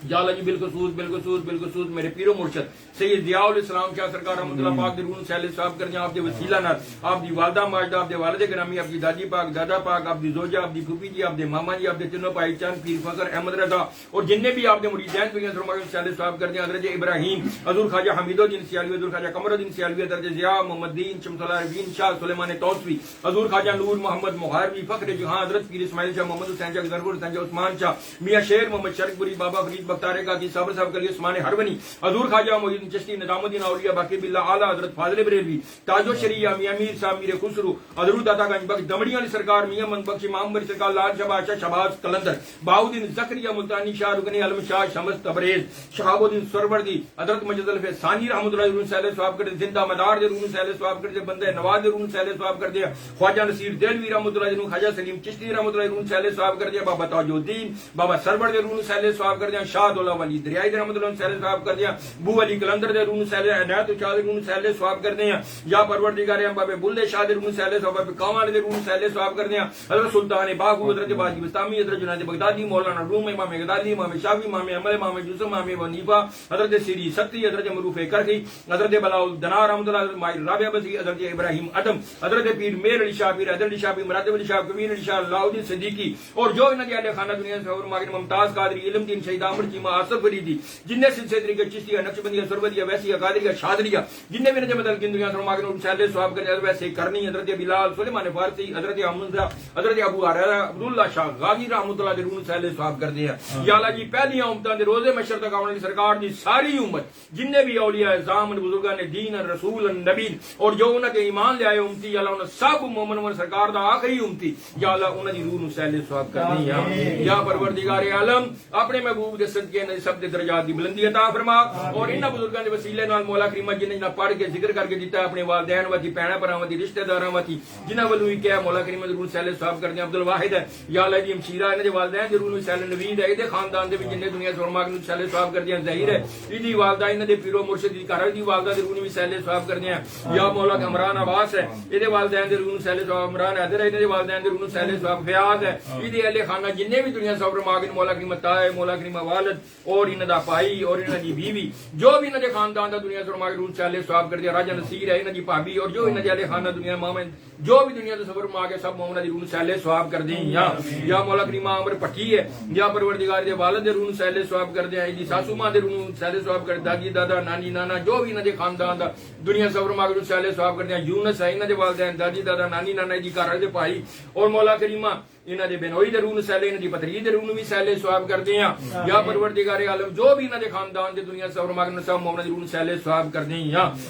اللہ جی بالخصوص میرے پیرو مرشد سید ضیاء الاسلام شاہ سرکار رحمۃ اللہ پاک دے روح سیل ثواب کر دیں آپ دے وسیلہ نال آپ دی والدہ ماجدہ آپ دے والد گرامی آپ دی دادی پاک دادا پاک آپ دی زوجہ آپ دی پھوپھی جی آپ دے ماما جی آپ دے تینوں بھائی چاند پیر فخر احمد رضا اور جننے بھی آپ دے مریدین دنیا سے سیل ثواب کر دیں حضرت ابراہیم حضور خواجہ حمید الدین سیالوی حضور خواجہ قمر الدین سیالوی حضرت ضیاء محمد دین شمس العارفین شاہ سلیمان توسوی حضور خواجہ نور محمد مغاروی فخر جہاں حضرت پیر اسماعیل شاہ محمد حسین شاہ ظفر حسین شاہ عثمان شاہ میاں شیر محمد شرک پوری بابا فرید بختار کا کی صاحب کر عثمان ہرونی حضور خواجہ محی الدین چشتی نظام الدین اولیاء باقی باللہ اعلی حضرت فاضل بریلوی تاج و شریعہ میاں میر صاحب میر خسرو حضرت داتا گنج بخش دمڑیاں علی سرکار میاں من بخش امام بری سرکار لال شاہ بادشاہ شہباز قلندر بہاؤدین زکریا ملتانی شاہ رکن علم شاہ شمس تبریز شہاب الدین سروردی حضرت مجد الف ثانی رحمۃ اللہ روح سیل ثواب کر دے زندہ مدار دے روح سیل ثواب کر دے بندے نواز دے روح سیل ثواب کر دے خواجہ نصیر دہلوی رحمۃ اللہ روح خواجہ سلیم چشتی رحمۃ اللہ روح سیل ثواب کر دے بابا تاج الدین بابا سرور دے روح سیل ثواب کر دے شاہ دولہ ولی دریائی دے رحمۃ اللہ سیل ثواب کر دیا بو علی کلندر دے روح سیل عنایت شاہ دے روح سیل ثواب کر دیا یا پروردگار بابے بلے شاہ دے روح سیل ثواب بابے کامل دے روح سیل ثواب کر دیا حضرت سلطان باغو حضرت باجی بستامی حضرت جنید بغدادی مولانا روم امام غزالی امام شافعی امام احمد امام یوسف امام ونیفا حضرت سری ستی حضرت معروف کرخی حضرت بلاؤ دنا رحمۃ اللہ ماہر رابعہ بصری حضرت ابراہیم ادم حضرت پیر میر علی شاہ پیر حضرت علی شاہ مراد علی شاہ کبیر علی شاہ علاؤدین صدیقی اور جو انہاں دے اہل خانہ دنیا سے اور ماگن ممتاز قادری علم دین شہید احمد چیمہ آصف فریدی جن سلسلے طریقے چشتیہ نقشبندیہ سرودیہ ویسیہ قادریہ شاذلیہ جن نے بھی بدل کی دنیا سے ماگن ان سے ثواب کرنے ویسے کرنی حضرت بلال سلیمان فارسی حضرت حمزہ حضرت ابو ہریرہ عبداللہ شاہ غازی رحمۃ اللہ دے روح سے ثواب کر دے یا اللہ جی پہلی امتاں دے روزے محشر تک آنے والی سرکار دی ساری امت جن نے بھی اولیاء اعظام بزرگان دین رسول نبی اور جو انہاں کے ایمان لے آئے امتی یا اللہ انہاں سب مومن سرکار دا آخری امتی یا اللہ انہاں دی روح سے ثواب کر دے یا پروردگار عالم اپنے محبوب دے صدقے نے سب دے درجات دی بلندی عطا فرما اور انہاں بزرگاں دے وسیلے نال مولا کریم جن نے پڑھ کے ذکر کر کے دیتا ہے اپنے والدین و دی بہناں بھراواں دی رشتہ داراں وتی جنہاں ولوں ہی کہ مولا کریم ضرور سیل ثواب کر دے عبد الواحد ہے یا اللہ جی مشیرہ انہاں دے والدین ضرور سیل نوید ہے دے خاندان دے وچ جن دنیا سے ماگ نو سیل ثواب کر دے ظاہر ہے ایدی والدہ انہاں دے پیرو مرشد دی گھر دی والدہ ضرور وی سیل ثواب کر دے یا مولا عمران عباس ہے ایدے والدین دے ضرور سیل ثواب عمران حیدر ہے ایدے والدین دے ضرور سیل ثواب فیاض ہے ایدے اہل خانہ جن بھی دنیا سے ماگ مولا کریم عطا ہے مولا کریم والد اور انہاں دا بھائی اور انہاں دی بیوی جو بھی انہاں دے خاندان دا دنیا سے ماگ نو سیل ثواب کر دے راجہ نصیر ہے انہاں دی بھابی اور جو انہاں دے اہل خانہ دنیا مومن جو بھی دنیا سے سفر ماگ سب مومن دی روح سیل ثواب کر دیں یا مولا کریم عمر پٹھی ہے یا پروردگار دے والد دے روح سیل ثواب کر دے دی ساسو ماں دے روح سیل ثواب کر دادی دادا نانی نانا جو بھی انہاں دے خاندان دا دنیا سے سفر ماگ نو سیل ثواب کر دے یونس ہے انہاں دے والدین دادی دادا نانی نانا دی گھر دے بھائی اور مولا کریم انہاں دے بنوئی دے روح سیل انہاں دی پتری دے روح بھی سیل ثواب کر دے یا پروردگار عالم جو بھی انہاں دے خاندان دے دنیا سے سفر ماگ نو سب مومن دی روح سیل ثواب کر دے یا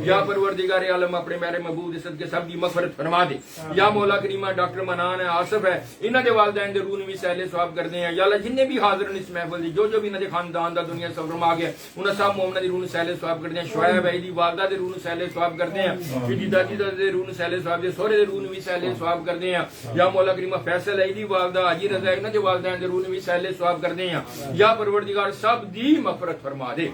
یا پروردگار عالم اپنے میرے محبوب دے صدقے سب دی مغفرت فرما دے یا مولا کریمہ ڈاکٹر منان ہے آصف ہے انہاں دے والدین دے روح نو بھی سہلے ثواب کردے ہیں یا اللہ جننے بھی حاضر ہیں اس محفل دی جو بھی انہاں دے خاندان دا دنیا سفر فرما گیا انہاں سب مومناں دی روح نو سہلے ثواب کردے ہیں شعیب ہے دی والدہ دے روح نو سہلے ثواب کردے ہیں دی دادی دے روح نو سہلے ثواب دے سورے دے روح نو بھی سہلے ثواب کردے ہیں یا مولا کریمہ فیصل ہے دی والدہ حاجی رضا انہاں دے والدین دے روح نو بھی سہلے ثواب کردے ہیں یا پروردگار سب دی مغفرت فرما دے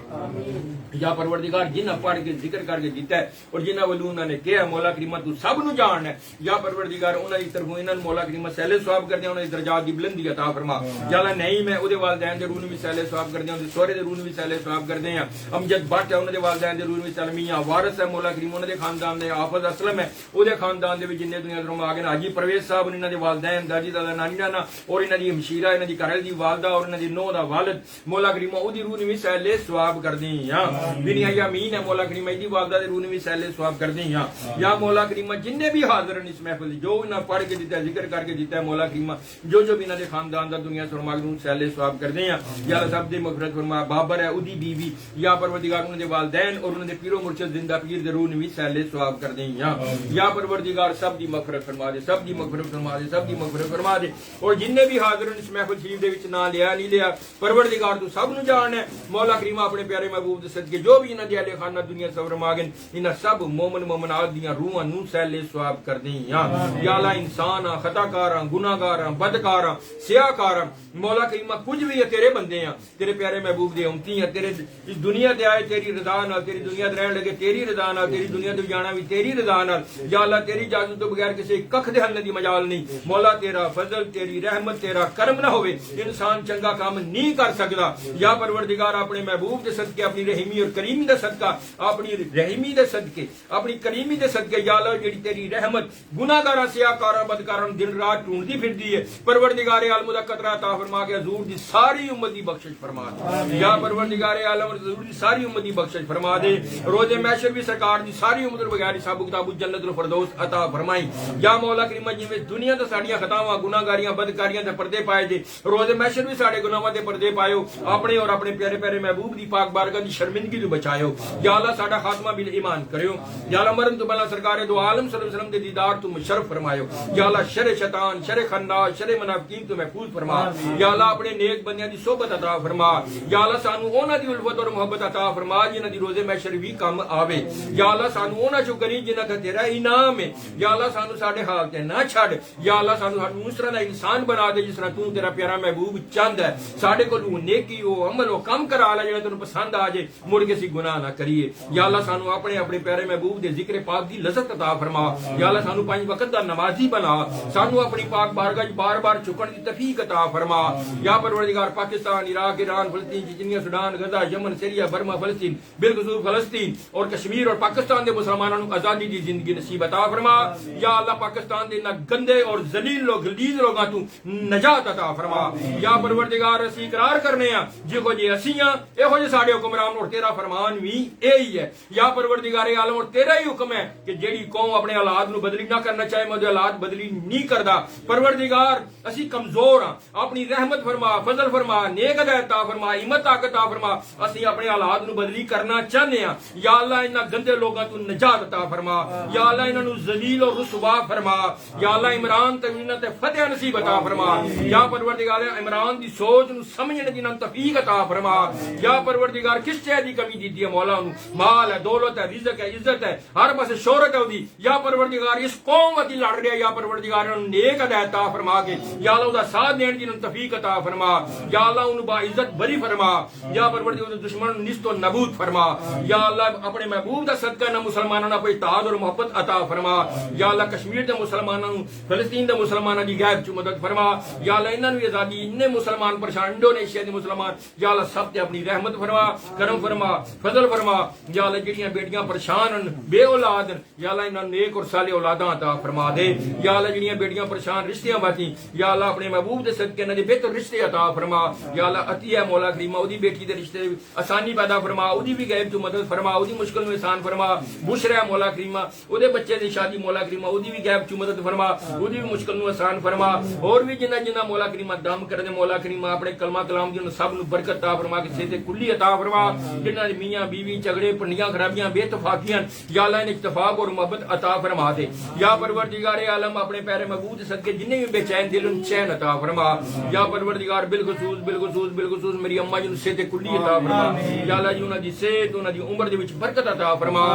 یا پروردگار جنہ پڑھ کے ذکر کر کے جیتا ہے اور جنہ ولونا نے کہا مولا کریمہ تو سب نو جان ہے یا پروردگار انہاں دی طرفوں انہاں مولا کریمہ سہلے ثواب کردے انہاں دی درجات دی بلندی عطا فرما یا اللہ نہیں میں اودے والدین دے روح نو بھی سہلے ثواب کردے اودے سورے دے روح نو بھی سہلے ثواب کردے ہیں امجد بٹ ہے انہاں دے والدین دے روح نو بھی سلمیہ وارث ہے مولا کریمہ انہاں دے خاندان دے حافظ اسلم ہے اودے خاندان دے وچ جننے دنیا تو آ گئے حاجی پرویز صاحب انہاں دے والدین دادی دادا نانی نانا اور انہاں دی ہمشیرہ انہاں دی گھر دی والدہ اور انہاں دی نو دا والد مولا کریمہ اودی روح نو بھی سہلے ثواب کردے ہیں بنیا یامین ہے مولا کریمہ دی والدہ دے روح نو بھی سہلے ثواب کردے ہیں یا مولا کریمہ جننے بھی حاضر ہیں اس محفل جو انہاں پڑھ کے دیتا ہے ذکر کر کے دیتا ہے مولا کریمہ جو بھی انہاں دے خاندان دا دنیا سے مغرور سہلے ثواب کردے ہیں یا اللہ سب دے مغفرت فرما بابر ہے اودی بیوی یا پروردگار انہاں دے والدین اور انہاں دے پیرو مرشد زندہ پیر دے روح نو بھی سہلے ثواب کردے ہیں یا پروردگار سب دی مغفرت فرما دے سب دی مغفرت فرما دے سب دی مغفرت فرما دے اور جننے بھی حاضر ہیں اس محفل شریف دے وچ نہ لیا نہیں لیا پروردگار تو سب نو جان ہے مولا کریمہ اپنے پیارے محبوب دے صدقے جو بھی انہاں دے اہل خانہ دنیا سفر ماگن انہاں سب مومن مومنات دیاں روحاں نو سہلے ثواب کردے ہیں یا اللہ انسان خطا کاراں گناہ گاراں بدکاراں سیاہ کاراں مولا کریمہ کچھ بھی ہے تیرے بندے ہیں تیرے پیارے محبوب دے امتی ہیں تیرے اس دنیا تے آئے تیری رضا نال تیری دنیا تے رہن لگے تیری رضا نال تیری دنیا تے جانا بھی تیری رضا نال یا اللہ تیری اجازت تو بغیر کسی ککھ دے ہلنے دی مجال نہیں مولا تیرا فضل تیری رحمت تیرا کرم نہ ہوئے انسان چنگا کام نہیں کر سکدا یا پروردگار اپنے محبوب دے صدقے اپنی رحیمی اور کریمی دے صدقہ اپنی رحیمی دے صدقے اپنی کریمی دے صدقے یا اللہ جڑی تیری رحمت گناہگاراں سیاہکاراں بدکاراں دن رات ڈھونڈتی پھردی ہے پروردگار عالم دا قطرہ عطا فرما کے حضور دی ساری امت دی بخشش فرما دے یا پروردگار عالم حضور دی ساری امت دی بخشش فرما دے روز محشر بھی سرکار دی ساری امت بغیر حساب کتاب جنت الفردوس عطا فرمائی یا مولا کریمہ جویں دنیا تے ساڈیاں خطاواں گناہگاریاں بدکاریاں تے پردے پائے دے روز محشر بھی ساڈے گناہاں تے پردے پایو اپنے اور اپنے پیارے پیارے محبوب دی پاک بارگاہ دی شرمندگی تو بچایو یا اللہ ساڈا خاتمہ بال ایمان کریو یا اللہ مرن تو پہلا سرکار دو عالم صلی اللہ علیہ وسلم دے دیدار تو مشرف فرمایو یا اللہ شر شیطان شر خناس شر منافقین تو محفوظ فرما یا اللہ اپنے نیک بندیاں دی صحبت عطا فرما یا اللہ سانو انہاں دی الفت اور محبت عطا فرما جنہاں دی روز محشر بھی کم آوے یا اللہ سانو انہاں چوں کری جنہاں تے تیرا انعام ہے یا اللہ سانو ساڈے حال تے نہ چھڈ یا اللہ سانو اس طرح دا انسان بنا دے جس طرح تو تیرا پیارا محبوب چاہندا ہے ساڈے کول نیکی او عمل او کم کرا لے جڑا تینوں پسند آ جے مڑ کے سی گناہ نہ کریے یا اللہ سانو اپنے اپنے پیارے محبوب دے ذکر پاک دی لذت عطا فرما یا اللہ سانو 5 وقت دا نمازی بنا سانو اپنی پاک بارگاہ بار بار چکن دی توفیق عطا فرما یا پروردگار پاکستان عراق ایران فلسطین چچنیا سوڈان غزہ یمن سیریا برما فلسطین بالخصوص فلسطین اور کشمیر اور پاکستان دے مسلمانوں کو آزادی دی زندگی نصیب عطا فرما یا اللہ پاکستان دے نہ گندے اور ذلیل لوگ غلیظ لوگاں تو نجات عطا فرما یا پروردگار اسی اقرار کرنے ہیں جہو جے اسیاں ایہو جے ساڈے حکمران اور تیرا فرمان بھی یہی ہے یا پروردگار عالم اور تیرا ہی حکم ہے کہ جیڑی قوم اپنے حالات نو بدلی نہ کرنا چاہے میں حالات بدلی نہیں کردا پروردگار اسی کمزور ہاں اپنی رحمت فرما فضل فرما نیک ہدایت عطا فرما ہمت طاقت عطا فرما اسی اپنے حالات نو بدلی کرنا چاہنے ہیں یا اللہ انہاں گندے لوگاں تو نجات عطا فرما یا اللہ انہاں نو ذلیل اور رسوا فرما یا اللہ عمران تے انہاں تے فتح نصیب عطا فرما یا پروردگار عمران دی سوچ نو سمجھنے دی توفیق عطا فرما یا پروردگار کس چیز دی کمی دیتی ہے مولا نو مال ہے دولت ہے رزق ہے عزت ہے ہر پاسے شہرت ہے دی یا پروردگار اس قوم وتی لڑ رہا یا پروردگار انہاں نیک ہدایت عطا فرما کے یا اللہ دا ساتھ دین دی توفیق عطا فرما یا اللہ انہاں با عزت بری فرما یا پروردگار دشمن نیست و نابود فرما یا اللہ اپنے محبوب دا صدقہ نہ مسلماناں نہ کوئی اتحاد اور محبت عطا فرما یا اللہ کشمیر دے مسلماناں فلسطین دے مسلماناں دی غیب چ مدد فرما یا اللہ انہاں نو آزادی اننے مسلمان پریشان انڈونیشیا دے مسلمان یا اللہ سب تے اپنی رحمت فرما کرم فرما فضل فرما یا اللہ جڑیاں بیٹیاں پریشان ہیں بے اولاد یا اللہ انہاں نیک اور صالح اولاداں عطا فرما دے یا اللہ جڑیاں بیٹیاں پریشان رشتیاں باتی یا اللہ اپنے محبوب دے صدقے انہاں دے بہتر رشتے عطا فرما یا اللہ عطیہ مولا کریمہ اودی بیٹی دے رشتے آسانی پیدا فرما اودی بھی غیب تو مدد فرما اودی مشکل میں آسان فرما بشرا مولا کریمہ اودے بچے دی شادی مولا کریمہ اودی بھی غیب تو مدد فرما اودی بھی مشکل میں آسان فرما اور بھی جنہ جنہ مولا کریمہ دم کر دے مولا کریمہ اپنے کلمہ کلام دی سب نو برکت عطا فرما کے صحت کلی عطا فرما جنہ میاں میاں بیوی جھگڑے پنڈیاں خرابیاں بے اتفاقیاں یا اللہ ان اتفاق اور محبت عطا فرما دے یا پروردگار عالم اپنے پیارے محبوب صدقے جتنے بھی بے چین دل ان چین عطا فرما یا پروردگار بالخصوص میری اماں جن صحت کلی عطا فرما یا اللہ جی انہاں دی صحت انہاں دی عمر دے وچ برکت عطا فرما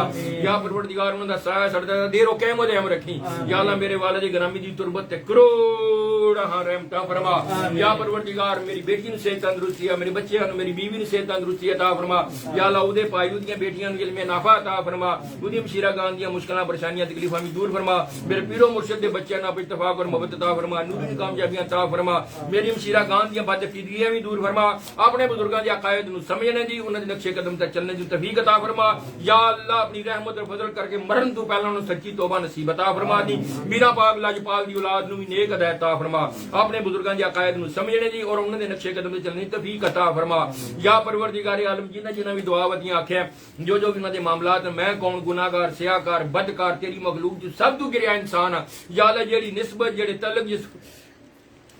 یا پروردگار انہاں دا سایہ سڑدا دیر و قیام دے رکھی یا اللہ میرے والد گرامی دی تربت تے کروڑاں رحمتاں فرما یا پروردگار میری بیٹی نوں صحت تندرستی میرے بچیاں نوں میری بیوی نوں صحت تندرستی عطا فرما یا اللہ اودے پائی اودیاں بیٹیاں نوں علم نافع عطا فرما اودی مشیرہ گان دیاں مشکلاں پریشانیاں تکلیفاں بھی دور فرما میرے پیرو مرشد دے بچیاں نال اتفاق اور محبت عطا فرما نوری کامیابیاں عطا فرما میری مشیرہ گان دیاں بد عقیدگیاں بھی دور فرما اپنے بزرگاں دے عقائد نوں سمجھنے دی انہاں دے نقشے قدم تے چلنے دی توفیق عطا فرما یا اللہ اپنی رحمت اور فضل کر کے مرن تو پہلا انہاں سچی توبہ نصیب عطا فرما دی میرا پاک لاجپال دی اولاد نوں بھی نیک ہدایت عطا فرما اپنے بزرگاں دے عقائد نوں سمجھنے دی اور انہاں دے نقشے قدم تے چلنے دی توفیق عطا فرما یا پروردگار عالم جنہاں بھی دعا ودیاں آکھیا جو انہاں دے معاملات میں کون گناہگار سیاہکار بدکار تیری مخلوق جو سب تو گریا انسان یا اللہ جیڑی نسبت جیڑے تعلق جس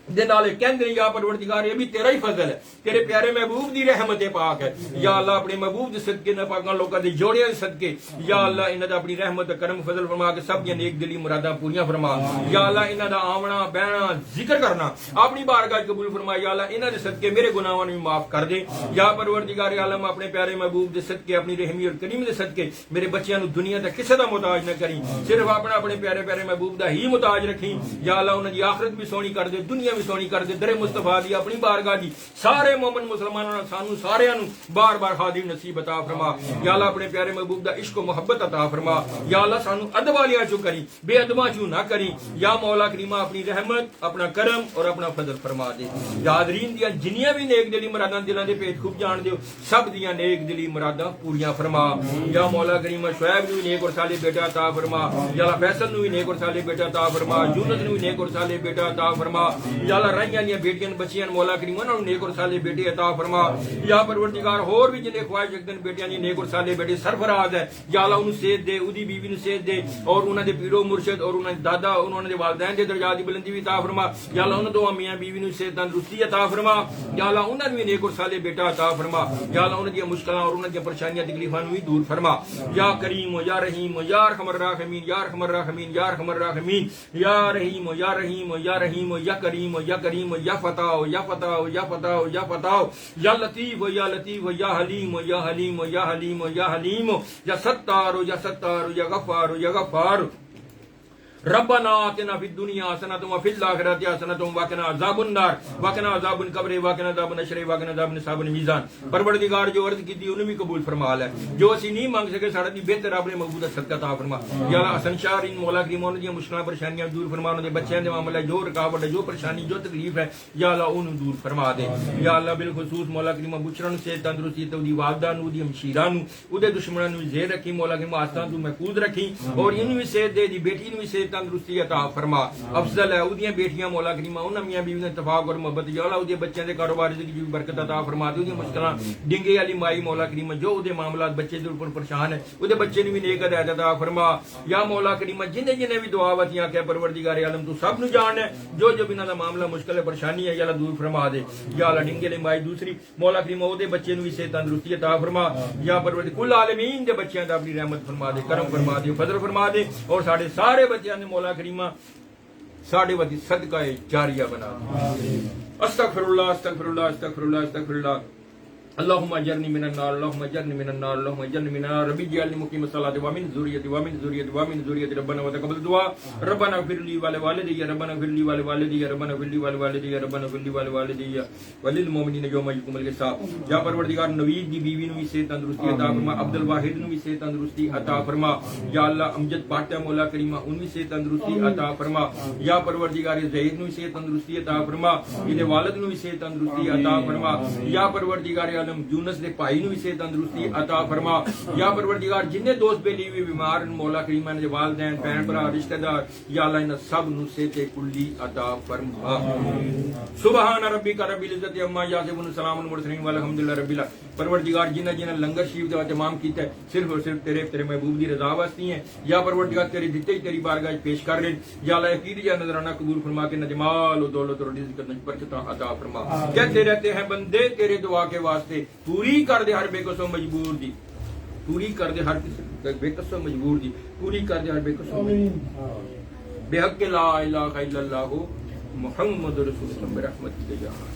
دے نالے کہندے یا پروردگار یہ بھی تیرا ہی فضل ہے تیرے پیارے محبوب دی رحمت پاک ہے یا اللہ اپنے محبوب دے صدقے نہ پاکاں لوکاں دے جوڑیاں دے صدقے یا اللہ انہاں دا اپنی رحمت کرم فضل فرما کے سب دی نیک دلی مراداں پوریاں فرما یا اللہ انہاں دا آونا بہنا ذکر کرنا اپنی بارگاہ قبول فرما یا اللہ انہاں دے صدقے میرے گناہاں نوں معاف کر دے یا پروردگار عالم اپنے پیارے محبوب دے صدقے اپنی رحمی اور کریم دے صدقے میرے بچیاں نوں دنیا تے کسے دا محتاج نہ کری صرف اپنے پیارے محبوب دا ہی محتاج رکھی یا اللہ انہاں دی آخرت بھی سونی کر دے دنیا بھی سونی کر دے در مصطفیٰ دی اپنی بارگاہ دی سارے مومن مسلمانوں سانو سارے بار بار خادم نصیب عطا فرما یا اللہ اپنے پیارے محبوب دا عشق و محبت عطا فرما یا اللہ سانو ادب والیاں چوں کری بے ادباں چوں نہ کری یا مولا کریمہ اپنی رحمت اپنا کرم اور اپنا فضل فرما دے یا حاضرین دیاں جنیاں بھی نیک دلی مراداں دلاں دے پیٹ خوب جان دیو سب دیاں نیک دلی مراداں پوریاں فرما یا مولا کریمہ شعیب نوں نیک اور صالح بیٹا عطا فرما یا اللہ فیصل نوں نیک اور صالح بیٹا عطا فرما یونس نوں نیک اور صالح بیٹا عطا فرما یا اللہ رائیاں دیاں بیٹیاں بچیاں مولا کریم انہاں نوں نیک اور صالح بیٹے عطا فرما یا پروردگار اور بھی جنے خواہش رکھدن بیٹیاں دی نیک اور صالح بیٹے سرفراز ہے یا اللہ انہوں صحت دے اودی بیوی نوں صحت دے اور انہاں دے پیرو مرشد اور انہاں دے دادا انہاں دے والدین دے درجات دی بلندی بھی عطا فرما یا اللہ انہاں دو میاں بیوی نوں صحت تندرستی عطا فرما یا اللہ انہاں نوں نیک اور صالح بیٹا عطا فرما یا اللہ انہاں دی مشکلاں اور انہاں دی پریشانیاں تکلیفاں نوں دور فرما یا کریم یا رحیم یا ارحم الراحمین یا ارحم الراحمین یا ارحم الراحمین یا رحیم یا رحیم یا رحیم یا کریم یا کریم یا فتح یا فتح یا فتح یا فتح یا لطیف یا لطیف یا حلیم یا حلیم یا حلیم یا حلیم یا ستار یا ستار یا غفار یا غفار ربنا آتنا فی الدنیا حسنۃ وفی الآخرۃ حسنۃ وقنا عذاب النار وقنا عذاب القبر وقنا عذاب النشر وقنا عذاب نصاب المیزان پروردگار جو عرض کی تھی انہیں بھی قبول فرما لے جو اسی نہیں مانگ سکے ساڑا دی بہتر اپنے محبوب دا صدقہ عطا فرما یا اللہ حسن شارین مولا کریم انہاں دی مشکلاں پریشانیاں دور فرما انہاں دے بچیاں دے معاملے جو رکاوٹ ہے جو پریشانی جو تکلیف ہے یا اللہ انہوں دور فرما دے یا اللہ بالخصوص مولا کریم بچڑاں نوں صحت تندرستی تے دی والدہ نوں دی ہمشیراں نوں اودے دشمناں نوں زیر رکھی مولا کریم آستان تو محفوظ رکھی اور انہوں بھی صحت دے دی بیٹی نوں بھی صحت تندرستی عطا فرما افضل ہے اودیاں بیٹیاں مولا کریمہ انہاں میاں بیوی نے اتفاق اور محبت یا اللہ اودے بچیاں دے کاروبار دی برکت عطا فرما دے اودی مشکلاں ڈنگے والی مائی مولا کریمہ جو اودے معاملات بچے دے اوپر پریشان ہے اودے بچے نوں بھی نیک ہدایت عطا فرما یا مولا کریمہ جنے بھی دعا وتیاں کہ پروردگار عالم تو سب نوں جان ہے جو انہاں دا معاملہ مشکل ہے پریشانی ہے یا اللہ دور فرما دے یا اللہ ڈنگے والی مائی دوسری مولا کریمہ اودے بچے نوں بھی صحت تندرستی عطا فرما یا پروردگار کل عالمین دے بچیاں دا اپنی رحمت فرما دے کرم فرما دے فضل فرما دے اور ساڈے سارے بچیاں دے مولا کریمہ ساڑھے ودی صدقہ جاریہ بنا استغفر اللہ استغفر اللہ استغفر اللہ استغفر اللہ اللهم اجرني من النار اللهم اجرني من النار اللهم اجرني من النار ربي اجعلني مقيم الصلاة ومن ذريتي ومن ذريتي ومن ذريتي ربنا وتقبل دعاء ربنا اغفر لي ولوالدي ربنا اغفر لي ولوالدي ربنا اغفر لي ولوالدي ربنا اغفر لي ولوالدي وللمؤمنين يوم يقوم الحساب یا پروردگار نوید دی بیوی نوں بھی صحت تندرستی عطا فرما عبد الواحد نوں بھی صحت تندرستی عطا فرما یا اللہ امجد پاٹا مولا کریمہ ان بھی صحت تندرستی عطا فرما یا پروردگار زہید نوں صحت تندرستی عطا فرما ان والد نوں بھی صحت تندرستی عطا فرما یا پروردگار یونس دے بھائی نوں بھی صحت تندرستی عطا فرما یا پروردگار جننے دوست بیلی ہوئی بیمار مولا کریم دے والدین بہن بھرا رشتہ دار یا اللہ ان سب نوں صحت کلی عطا فرما سبحان ربک رب العزت عما یصفون سلام المرسلین والحمد للہ رب العالمین پروردگار جنہ لنگر شریف دا اہتمام کیتا ہے صرف اور صرف تیرے محبوب دی رضا واسطے ہیں یا پروردگار تیرے دتے ہی تیری بارگاہ پیش کر رہے یا اللہ عقید یا نظرانہ قبول فرما کے نجمال و دولت اور رزق میں برکت عطا فرما کہتے رہتے ہیں بندے تیرے دعا کے واسطے پوری کر دے ہر بے قصو مجبور دی پوری کر دے ہر کسی بے قصو مجبور دی پوری کر دے ہر بے قصو بے حق لا الہ الا اللہ محمد رسول اللہ برحمت کے جہاں